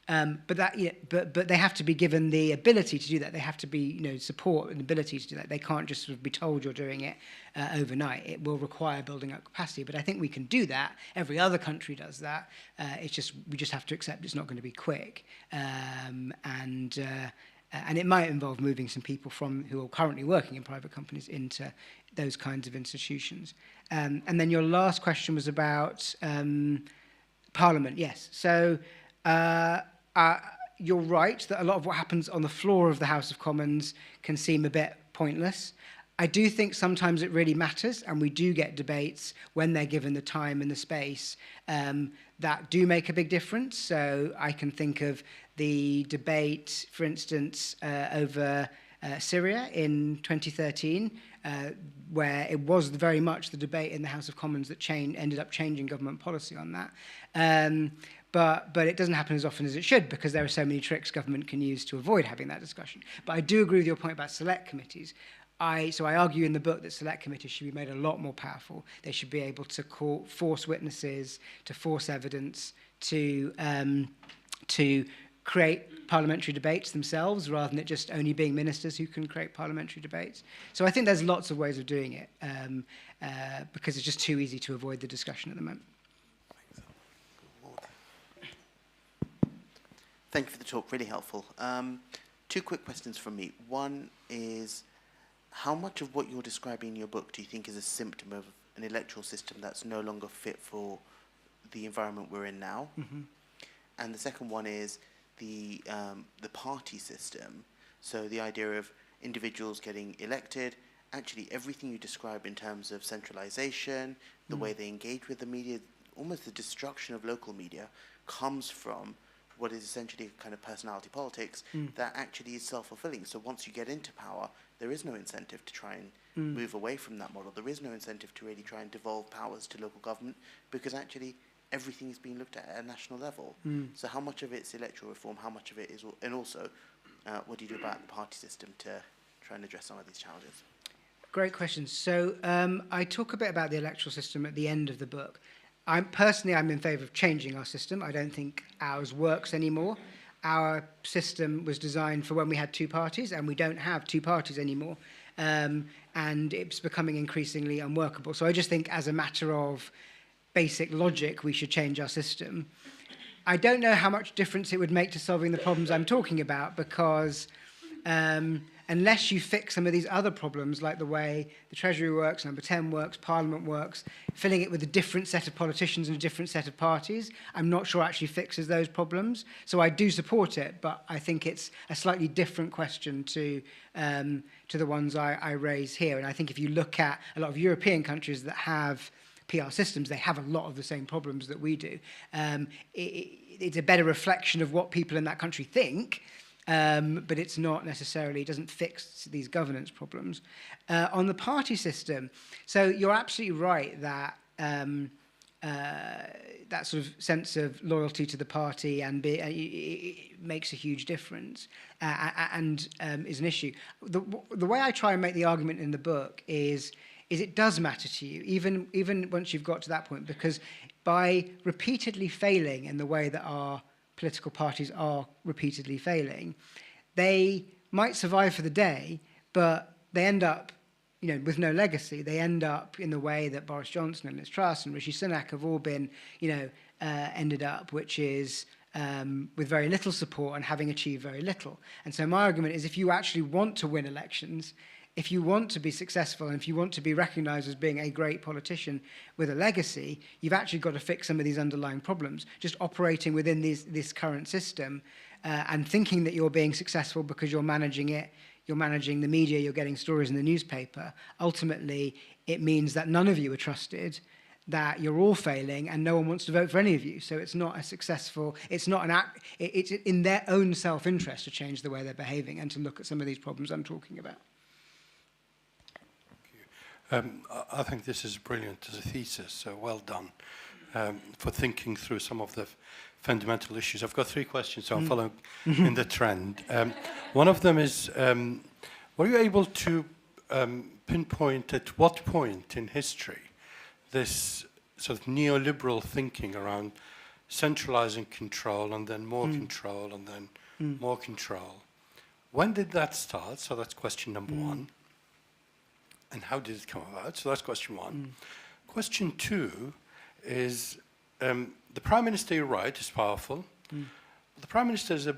But they have to be given the ability to do that. They have to be, support and ability to do that. They can't just sort of be told you're doing it overnight. It will require building up capacity. But I think we can do that. Every other country does that. We just have to accept it's not going to be quick. And it might involve moving some people from who are currently working in private companies into those kinds of institutions. And then your last question was about Parliament. Yes. So. You're right that a lot of what happens on the floor of the House of Commons can seem a bit pointless. I do think sometimes it really matters, and we do get debates when they're given the time and the space that do make a big difference. So I can think of the debate, for instance, over Syria in 2013, where it was very much the debate in the House of Commons that ended up changing government policy on that. But it doesn't happen as often as it should because there are so many tricks government can use to avoid having that discussion. But I do agree with your point about select committees. So I argue in the book that select committees should be made a lot more powerful. They should be able to force witnesses, to force evidence, to create parliamentary debates themselves rather than it just only being ministers who can create parliamentary debates. So I think there's lots of ways of doing it because it's just too easy to avoid the discussion at the moment. Thank you for the talk, really helpful. Two quick questions from me. One is, how much of what you're describing in your book do you think is a symptom of an electoral system that's no longer fit for the environment we're in now? Mm-hmm. And the second one is the party system. So the idea of individuals getting elected, actually everything you describe in terms of centralization, the way they engage with the media, almost the destruction of local media comes from what is essentially kind of personality politics that actually is self-fulfilling. So once you get into power, there is no incentive to try and move away from that model. There is no incentive to really try and devolve powers to local government because actually everything is being looked at a national level. So how much of it is electoral reform, how much of it is, and also what do you do about the party system to try and address some of these challenges? Great question. So I talk a bit about the electoral system at the end of the book. I'm in favour of changing our system. I don't think ours works anymore. Our system was designed for when we had two parties, and we don't have two parties anymore. And it's becoming increasingly unworkable. So I just think as a matter of basic logic, we should change our system. I don't know how much difference it would make to solving the problems I'm talking about because unless you fix some of these other problems, like the way the Treasury works, Number 10 works, Parliament works, filling it with a different set of politicians and a different set of parties, I'm not sure actually fixes those problems. So I do support it, but I think it's a slightly different question to the ones I raise here. And I think if you look at a lot of European countries that have PR systems, they have a lot of the same problems that we do. It's a better reflection of what people in that country think, but it's not necessarily, it doesn't fix these governance problems. On the party system, so you're absolutely right that that sort of sense of loyalty to the party and it makes a huge difference and is an issue. The way I try and make the argument in the book is it does matter to you, even once you've got to that point, because by repeatedly failing in the way that our political parties are repeatedly failing, they might survive for the day, but they end up, with no legacy. They end up in the way that Boris Johnson and Liz Truss and Rishi Sunak have all been, ended up, which is with very little support and having achieved very little. And so my argument is if you actually want to win elections, if you want to be successful and if you want to be recognized as being a great politician with a legacy, you've actually got to fix some of these underlying problems. Just operating within this current system and thinking that you're being successful because you're managing it, you're managing the media, you're getting stories in the newspaper, ultimately it means that none of you are trusted, that you're all failing and no one wants to vote for any of you. So it's not a successful, it's not an act, it's in their own self-interest to change the way they're behaving and to look at some of these problems I'm talking about. I think this is brilliant as a thesis, so well done for thinking through some of the fundamental issues. I've got 3 questions, so I'm following in the trend. One of them is, were you able to pinpoint at what point in history this sort of neoliberal thinking around centralizing control and then more control and then more control, when did that start? So that's question number 1. And how did it come about? So that's question 1. Question 2 is, the Prime Minister, you're right, is powerful. The Prime Minister is a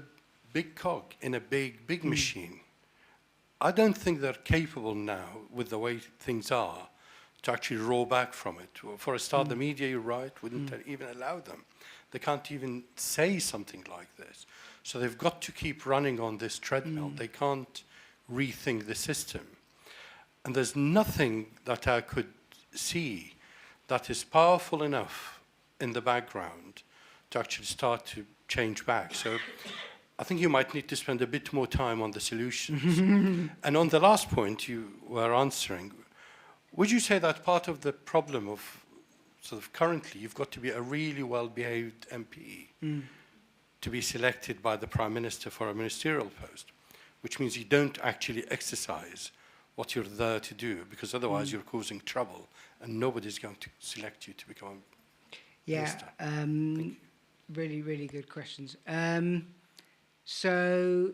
big cog in a big machine. I don't think they're capable now, with the way things are, to actually roll back from it. For a start, the media, you're right, wouldn't even allow them. They can't even say something like this. So they've got to keep running on this treadmill. They can't rethink the system. And there's nothing that I could see that is powerful enough in the background to actually start to change back. So I think you might need to spend a bit more time on the solutions. And on the last point you were answering, would you say that part of the problem of sort of currently you've got to be a really well-behaved MP to be selected by the Prime Minister for a ministerial post, which means you don't actually exercise what you're there to do, because otherwise you're causing trouble and nobody's going to select you to become minister. Really, really good questions. So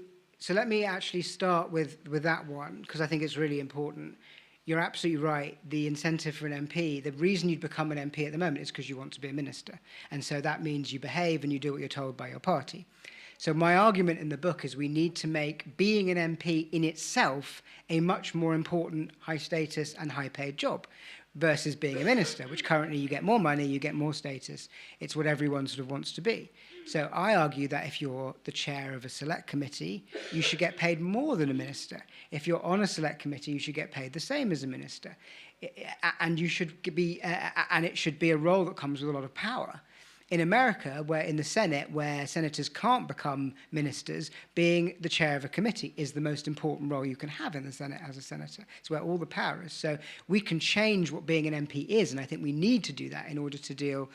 let me actually start with that one, because I think it's really important. You're absolutely right. The incentive for an MP, the reason you'd become an MP at the moment is because you want to be a minister. And so that means you behave and you do what you're told by your party. So my argument in the book is we need to make being an MP in itself a much more important high status and high paid job versus being a minister, which currently you get more money, you get more status. It's what everyone sort of wants to be. So I argue that if you're the chair of a select committee, you should get paid more than a minister. If you're on a select committee, you should get paid the same as a minister. And you should be, and it should be a role that comes with a lot of power. In America, where in the Senate, where senators can't become ministers, being the chair of a committee is the most important role you can have in the Senate as a senator. It's where all the power is. So we can change what being an MP is, and I think we need to do that in order to deal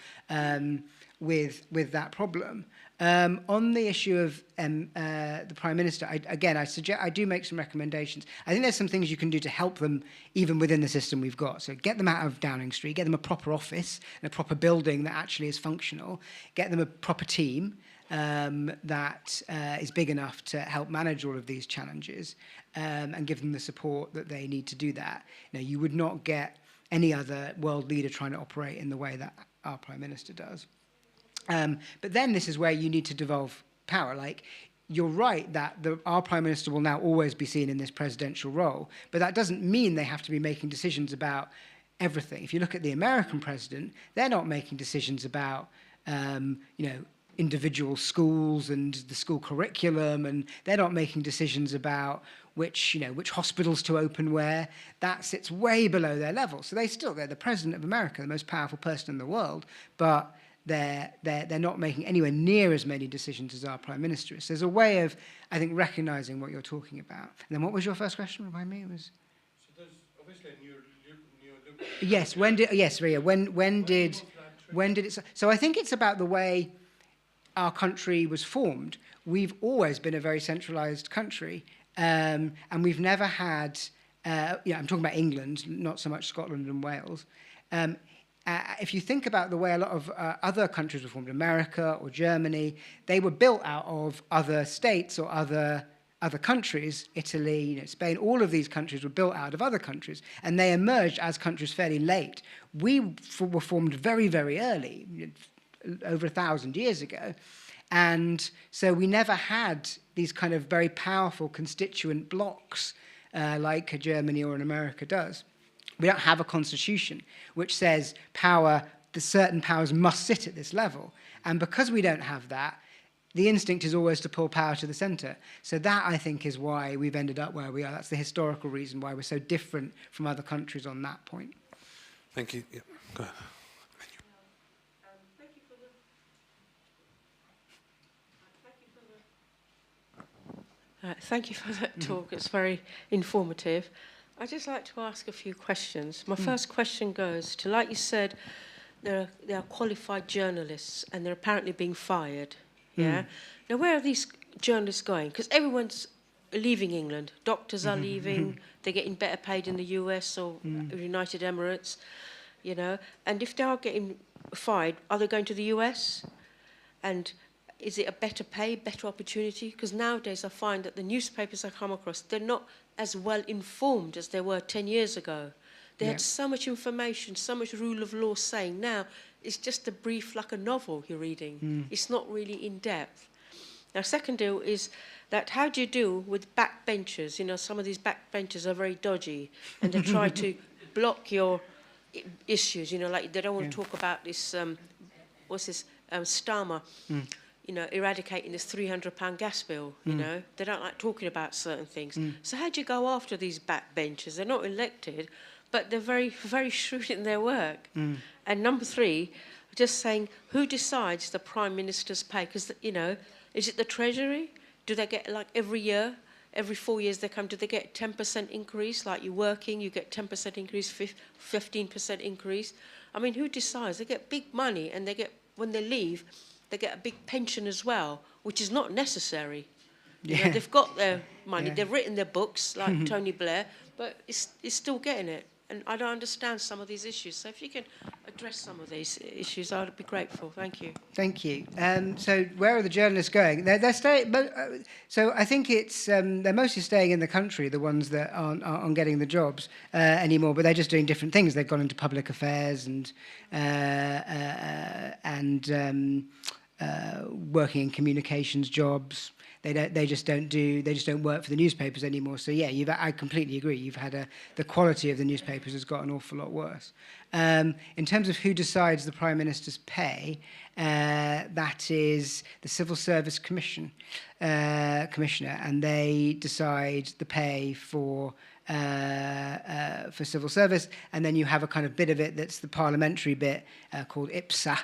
with that problem. On the issue of the Prime Minister, I do make some recommendations. I think there's some things you can do to help them even within the system we've got. So get them out of Downing Street, get them a proper office and a proper building that actually is functional, get them a proper team that is big enough to help manage all of these challenges and give them the support that they need to do that. You know, you would not get any other world leader trying to operate in the way that our Prime Minister does. But then this is where you need to devolve power. Like, you're right that our Prime Minister will now always be seen in this presidential role, but that doesn't mean they have to be making decisions about everything. If you look at the American president, they're not making decisions about, individual schools and the school curriculum, and they're not making decisions about which hospitals to open where. That sits way below their level. So they're the president of America, the most powerful person in the world, but they're not making anywhere near as many decisions as our Prime Minister is. So there's a way of, I think, recognising what you're talking about. And then what was your first question? Remind me. So there's obviously a new yes. When did it? So I think it's about the way our country was formed. We've always been a very centralised country, and we've never had. I'm talking about England, not so much Scotland and Wales. If you think about the way a lot of other countries were formed, America or Germany, they were built out of other states or other countries, Italy, Spain, all of these countries were built out of other countries, and they emerged as countries fairly late. We were formed very, very early, over 1,000 years ago, and so we never had these kind of very powerful constituent blocks like Germany or in America does. We don't have a constitution which says the certain powers must sit at this level. And because we don't have that, the instinct is always to pull power to the centre. So that, I think, is why we've ended up where we are. That's the historical reason why we're so different from other countries on that point. Thank you. Yeah, go ahead. Thank you for that talk. It's very informative. I'd just like to ask a few questions. My first question goes to, like you said, there are qualified journalists and they're apparently being fired. Yeah. Now, where are these journalists going? Because everyone's leaving England. Doctors are leaving. They're getting better paid in the US or United Emirates, you know. And if they are getting fired, are they going to the US? And is it a better pay, better opportunity? Because nowadays I find that the newspapers I come across, they're not as well informed as they were 10 years ago. They had so much information, so much rule of law saying. Now it's just a brief, like a novel you're reading. It's not really in depth. Now, second deal is that how do you deal with backbenchers? You know, some of these backbenchers are very dodgy and they try to block your issues. You know, like they don't want to talk about this, Starmer, you know, eradicating this £300 gas bill, you know. They don't like talking about certain things. So how do you go after these backbenchers? They're not elected, but they're very, very shrewd in their work. And number three, just saying, who decides the Prime Minister's pay? Because, you know, is it the Treasury? Do they get, like, every year, every 4 years they come, do they get 10% increase? Like, you're working, you get 10% increase, 15% increase. I mean, who decides? They get big money, and they get, when they leave, they get a big pension as well, which is not necessary. You know, they've got their money, they've written their books, like Tony Blair, but it's still getting it. And I don't understand some of these issues. So if you can address some of these issues, I'd be grateful. Thank you. Thank you. So where are the journalists going? They're staying. So I think it's they're mostly staying in the country. The ones that aren't getting the jobs anymore, but they're just doing different things. They've gone into public affairs and working in communications jobs. They just don't work for the newspapers anymore. So yeah, I completely agree. You've had the quality of the newspapers has got an awful lot worse. In terms of who decides the Prime Minister's pay, that is the Civil Service Commissioner, and they decide the pay for civil service, and then you have a kind of bit of it that's the parliamentary bit called IPSA.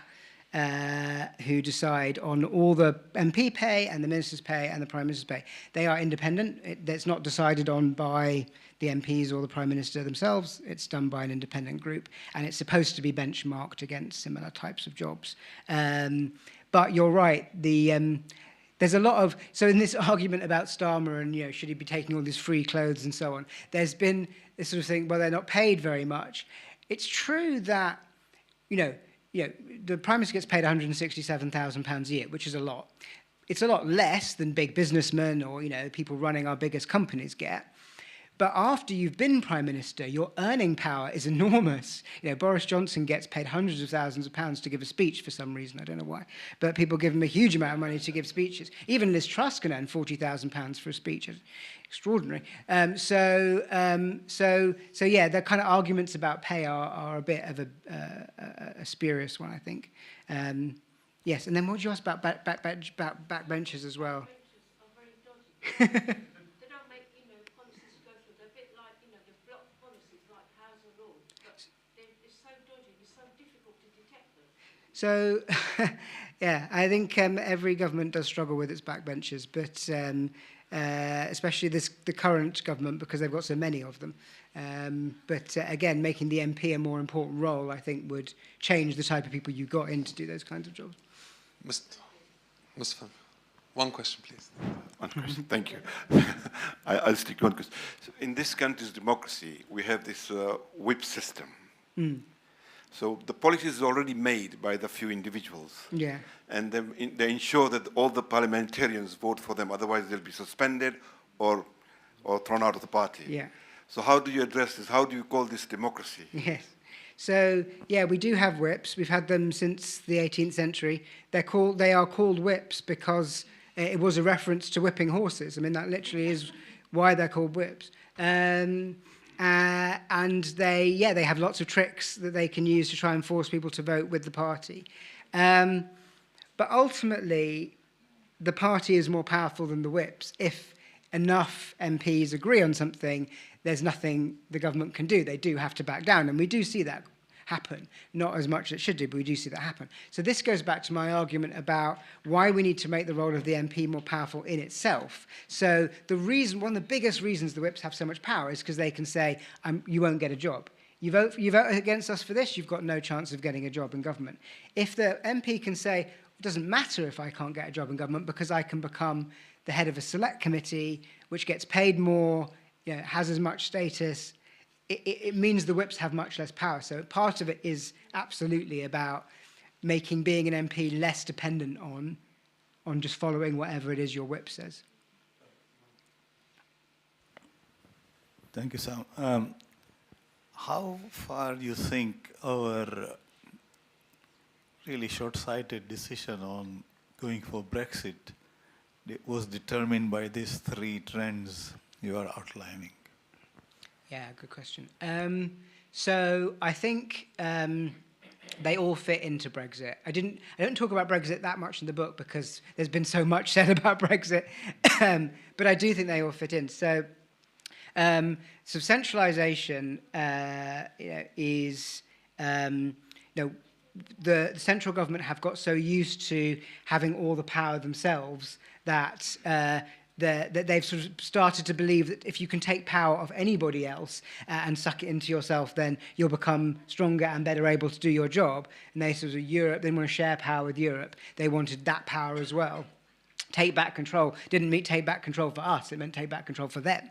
Who decide on all the MP pay and the Minister's pay and the Prime Minister's pay. They are independent. It's not decided on by the MPs or the Prime Minister themselves. It's done by an independent group, and it's supposed to be benchmarked against similar types of jobs. But you're right. There's a lot of... So in this argument about Starmer and, you know, should he be taking all these free clothes and so on, there's been this sort of thing, well, they're not paid very much. It's true that, you know, the Prime Minister gets paid £167,000 a year, which is a lot. It's a lot less than big businessmen or, you know, people running our biggest companies get. But after you've been Prime Minister, your earning power is enormous. You know, Boris Johnson gets paid hundreds of thousands of pounds to give a speech for some reason. I don't know why. But people give him a huge amount of money to give speeches. Even Liz Truss can earn £40,000 for a speech. It's extraordinary. So yeah, the kind of arguments about pay are a bit of a spurious one, I think. Yes, and then what did you ask about backbenchers as well? So, yeah, I think every government does struggle with its backbenchers, but especially the current government, because they've got so many of them. But again, making the MP a more important role, I think, would change the type of people you got in to do those kinds of jobs. Mustafa, one question, please. One question, thank you. I'll stick to one question. So in this country's democracy, we have this whip system. So the policy is already made by the few individuals. Yeah. And they ensure that all the parliamentarians vote for them, otherwise they'll be suspended or thrown out of the party. Yeah. So how do you address this? How do you call this democracy? Yes. So, yeah, we do have whips. We've had them since the 18th century. They are called whips because it was a reference to whipping horses. I mean, that literally is why they're called whips. And they have lots of tricks that they can use to try and force people to vote with the party. But ultimately, the party is more powerful than the whips. If enough MPs agree on something, there's nothing the government can do. They do have to back down, and we do see that happen. Not as much as it should do, but we do see that happen. So this goes back to my argument about why we need to make the role of the MP more powerful in itself. So one of the biggest reasons the whips have so much power is because they can say, you won't get a job. You vote against us for this, you've got no chance of getting a job in government. If the MP can say, it doesn't matter if I can't get a job in government because I can become the head of a select committee, which gets paid more, has as much status, it means the whips have much less power. So part of it is absolutely about making being an MP less dependent on just following whatever it is your whip says. Thank you, Sam. How far do you think our really short-sighted decision on going for Brexit was determined by these three trends you are outlining? Yeah, good question. So I think they all fit into Brexit. I don't talk about Brexit that much in the book because there's been so much said about Brexit, but I do think they all fit in. So centralisation is the central government have got so used to having all the power themselves that they've sort of started to believe that if you can take power off anybody else and suck it into yourself, then you'll become stronger and better able to do your job. And they sort of they want to share power with Europe. They wanted that power as well. Take back control didn't mean take back control for us, it meant take back control for them.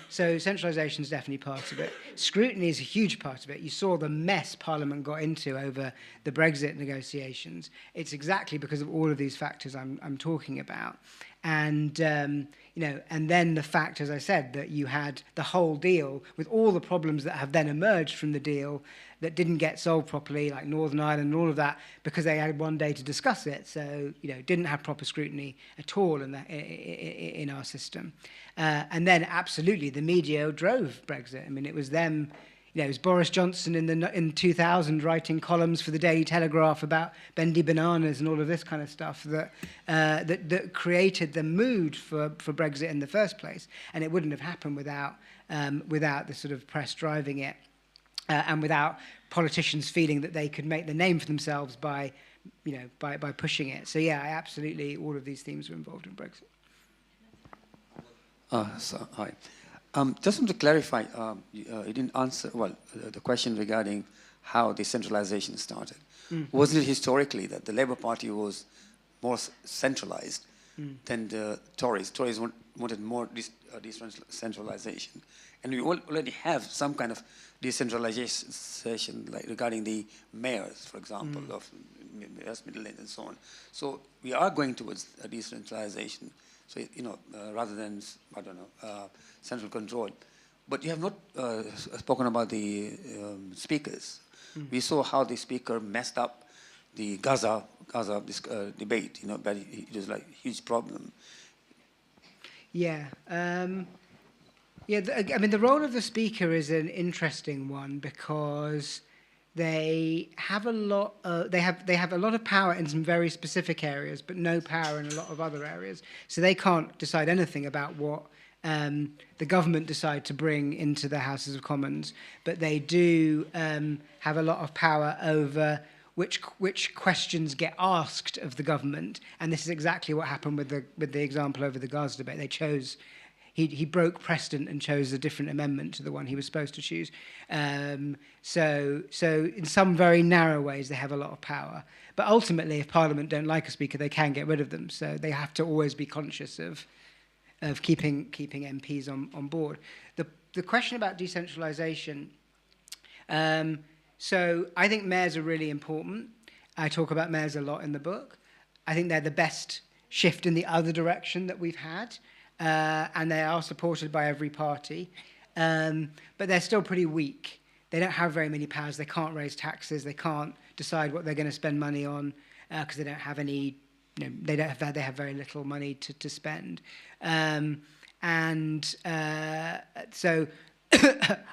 So centralisation is definitely part of it. Scrutiny is a huge part of it. You saw the mess Parliament got into over the Brexit negotiations. It's exactly because of all of these factors I'm talking about. And and then the fact, as I said, that you had the whole deal with all the problems that have then emerged from the deal that didn't get solved properly, like Northern Ireland and all of that, because they had one day to discuss it. So didn't have proper scrutiny at all in our system. And then absolutely the media drove Brexit. I mean, it was them. It was Boris Johnson in 2000 writing columns for the Daily Telegraph about bendy bananas and all of this kind of stuff that created the mood for Brexit in the first place. And it wouldn't have happened without the sort of press driving it and without politicians feeling that they could make the name for themselves by pushing it. So yeah, absolutely, all of these themes were involved in Brexit. Hi. Just want to clarify, you didn't answer, the question regarding how decentralization started. Wasn't it historically that the Labour Party was more centralized than the Tories? Tories wanted more decentralization. And we already have some kind of decentralization, like regarding the mayors, for example, of West Midlands and so on. So we are going towards a decentralization. So, rather than, central control. But you have not spoken about the speakers. We saw how the speaker messed up the Gaza debate, but it was like a huge problem. Yeah. The role of the speaker is an interesting one because they have a lot of power in some very specific areas, but no power in a lot of other areas. So they can't decide anything about what the government decide to bring into the Houses of Commons, but they do have a lot of power over which questions get asked of the government. And this is exactly what happened with the example over the Gaza debate. They chose. He broke precedent and chose a different amendment to the one he was supposed to choose. So in some very narrow ways, they have a lot of power. But ultimately, if Parliament don't like a speaker, they can get rid of them. So they have to always be conscious of keeping MPs on board. The question about decentralisation. So I think mayors are really important. I talk about mayors a lot in the book. I think they're the best shift in the other direction that we've had. And they are supported by every party, but they're still pretty weak. They don't have very many powers. They can't raise taxes. They can't decide what they're going to spend money on because they don't have any. They have very little money to spend. And so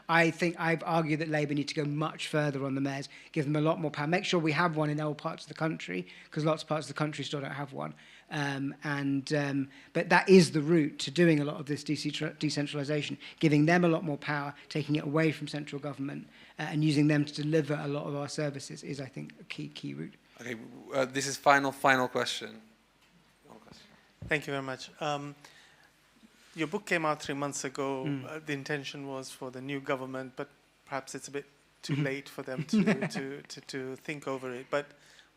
I think I've argued that Labour need to go much further on the mayors, give them a lot more power, make sure we have one in all parts of the country, because lots of parts of the country still don't have one. But that is the route to doing a lot of this decentralisation, giving them a lot more power, taking it away from central government, and using them to deliver a lot of our services is, I think, a key route. Okay, this is final question. Thank you very much. Your book came out 3 months ago. The intention was for the new government, but perhaps it's a bit too late for them to think over it. But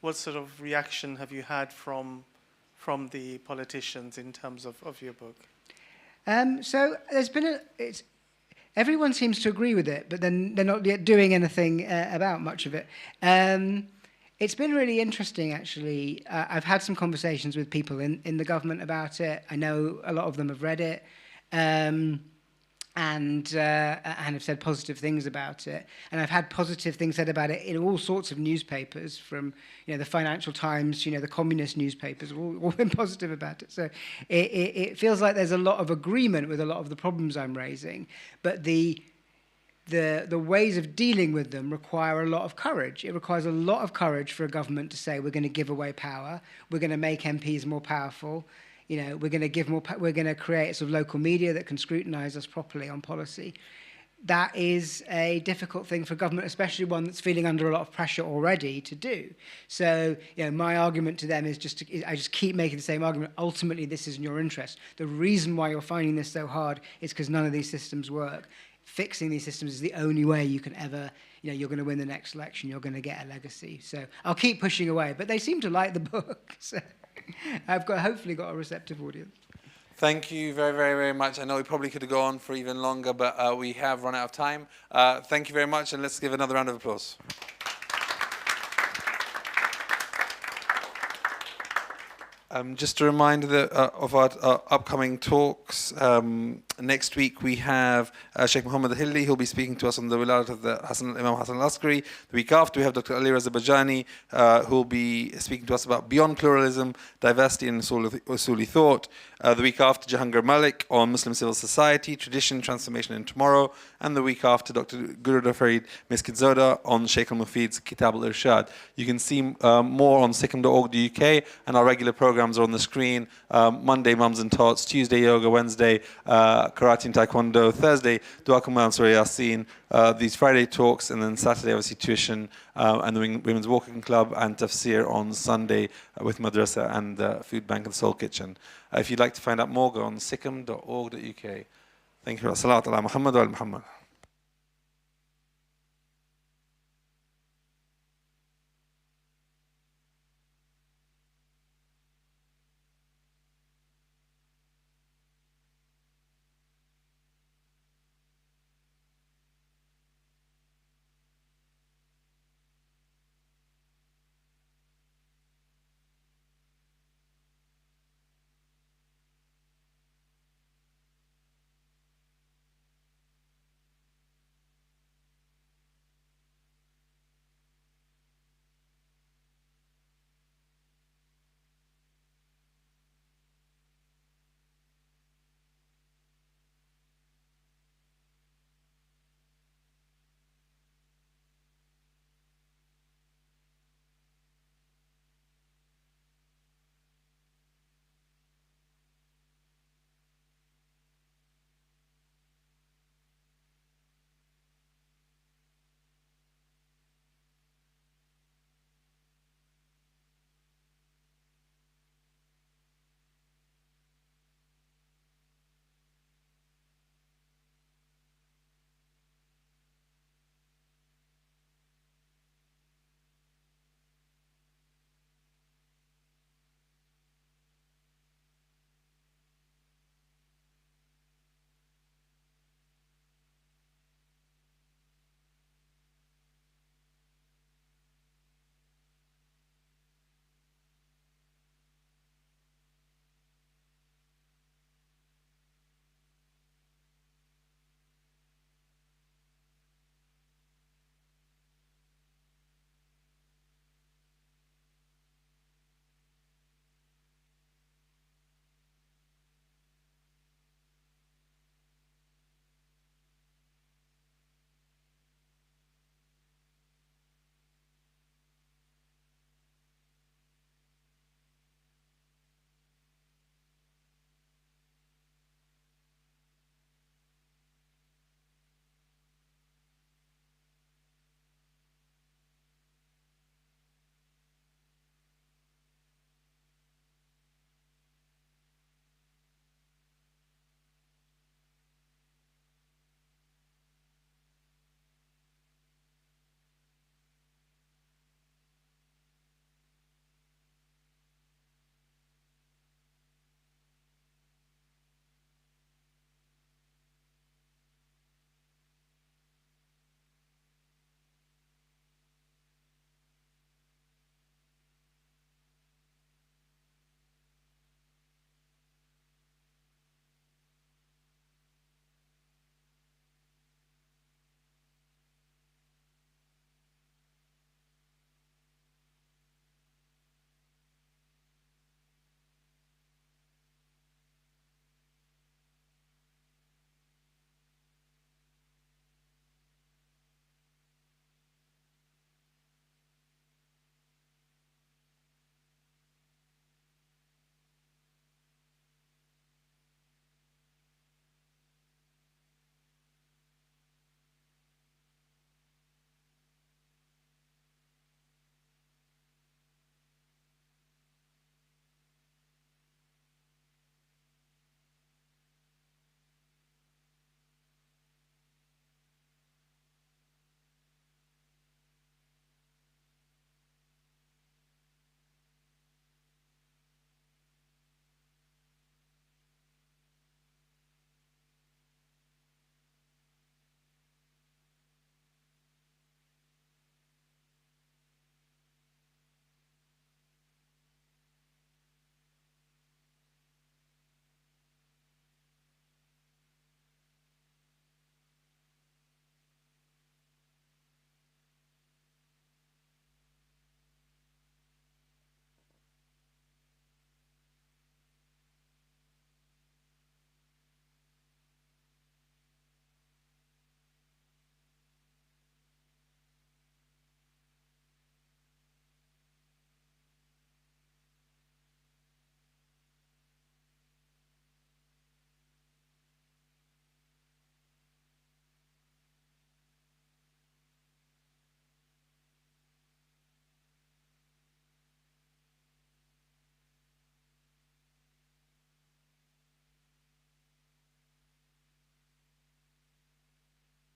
what sort of reaction have you had from the politicians in terms of your book? So there's been everyone seems to agree with it, but then they're not yet doing anything about much of it. It's been really interesting, actually. I've had some conversations with people in the government about it. I know a lot of them have read it and have said positive things about it. And I've had positive things said about it in all sorts of newspapers, from the Financial Times, the communist newspapers, all been positive about it. So it feels like there's a lot of agreement with a lot of the problems I'm raising, but the ways of dealing with them require a lot of courage. It requires a lot of courage for a government to say, we're going to give away power, we're going to make MPs more powerful, we're going to give more, we're going to create sort of local media that can scrutinise us properly on policy. That is a difficult thing for government, especially one that's feeling under a lot of pressure already, to do. So, my argument to them is I just keep making the same argument. Ultimately, this is in your interest. The reason why you're finding this so hard is because none of these systems work. Fixing these systems is the only way you can ever, you're going to win the next election, you're going to get a legacy. So I'll keep pushing away, but they seem to like the book. So I've hopefully got a receptive audience. Thank you very, very, very much. I know we probably could have gone on for even longer, but we have run out of time. Thank you very much, and let's give another round of applause. Just a reminder of our upcoming talks. Next week we have Sheikh Mohammed Hilli, who'll be speaking to us on the Wilayat of the Imam Hassan al-Askari. The week after we have Dr. Ali Raza Bajani, who'll be speaking to us about beyond pluralism, diversity and Usuli thought. The week after Jahangir Malik on Muslim civil society, tradition, transformation and tomorrow. And the week after Dr. Guru Farid Miskitzoda on Sheikh al-Mufid's Kitab al-Irshad. You can see more on sikkim.org.uk, and our regular programs are on the screen. Monday, Mums and Tots. Tuesday, Yoga. Wednesday, Karate and Taekwondo. Thursday, Dua Kumal and Surah Yasin. These Friday talks, and then Saturday, obviously, tuition and the Women's Walking Club, and Tafsir on Sunday with Madrasa and the Food Bank and Soul Kitchen. If you'd like to find out more, go on sikkim.org.uk. Thank you. Salawat ala Muhammad wa ala Muhammad.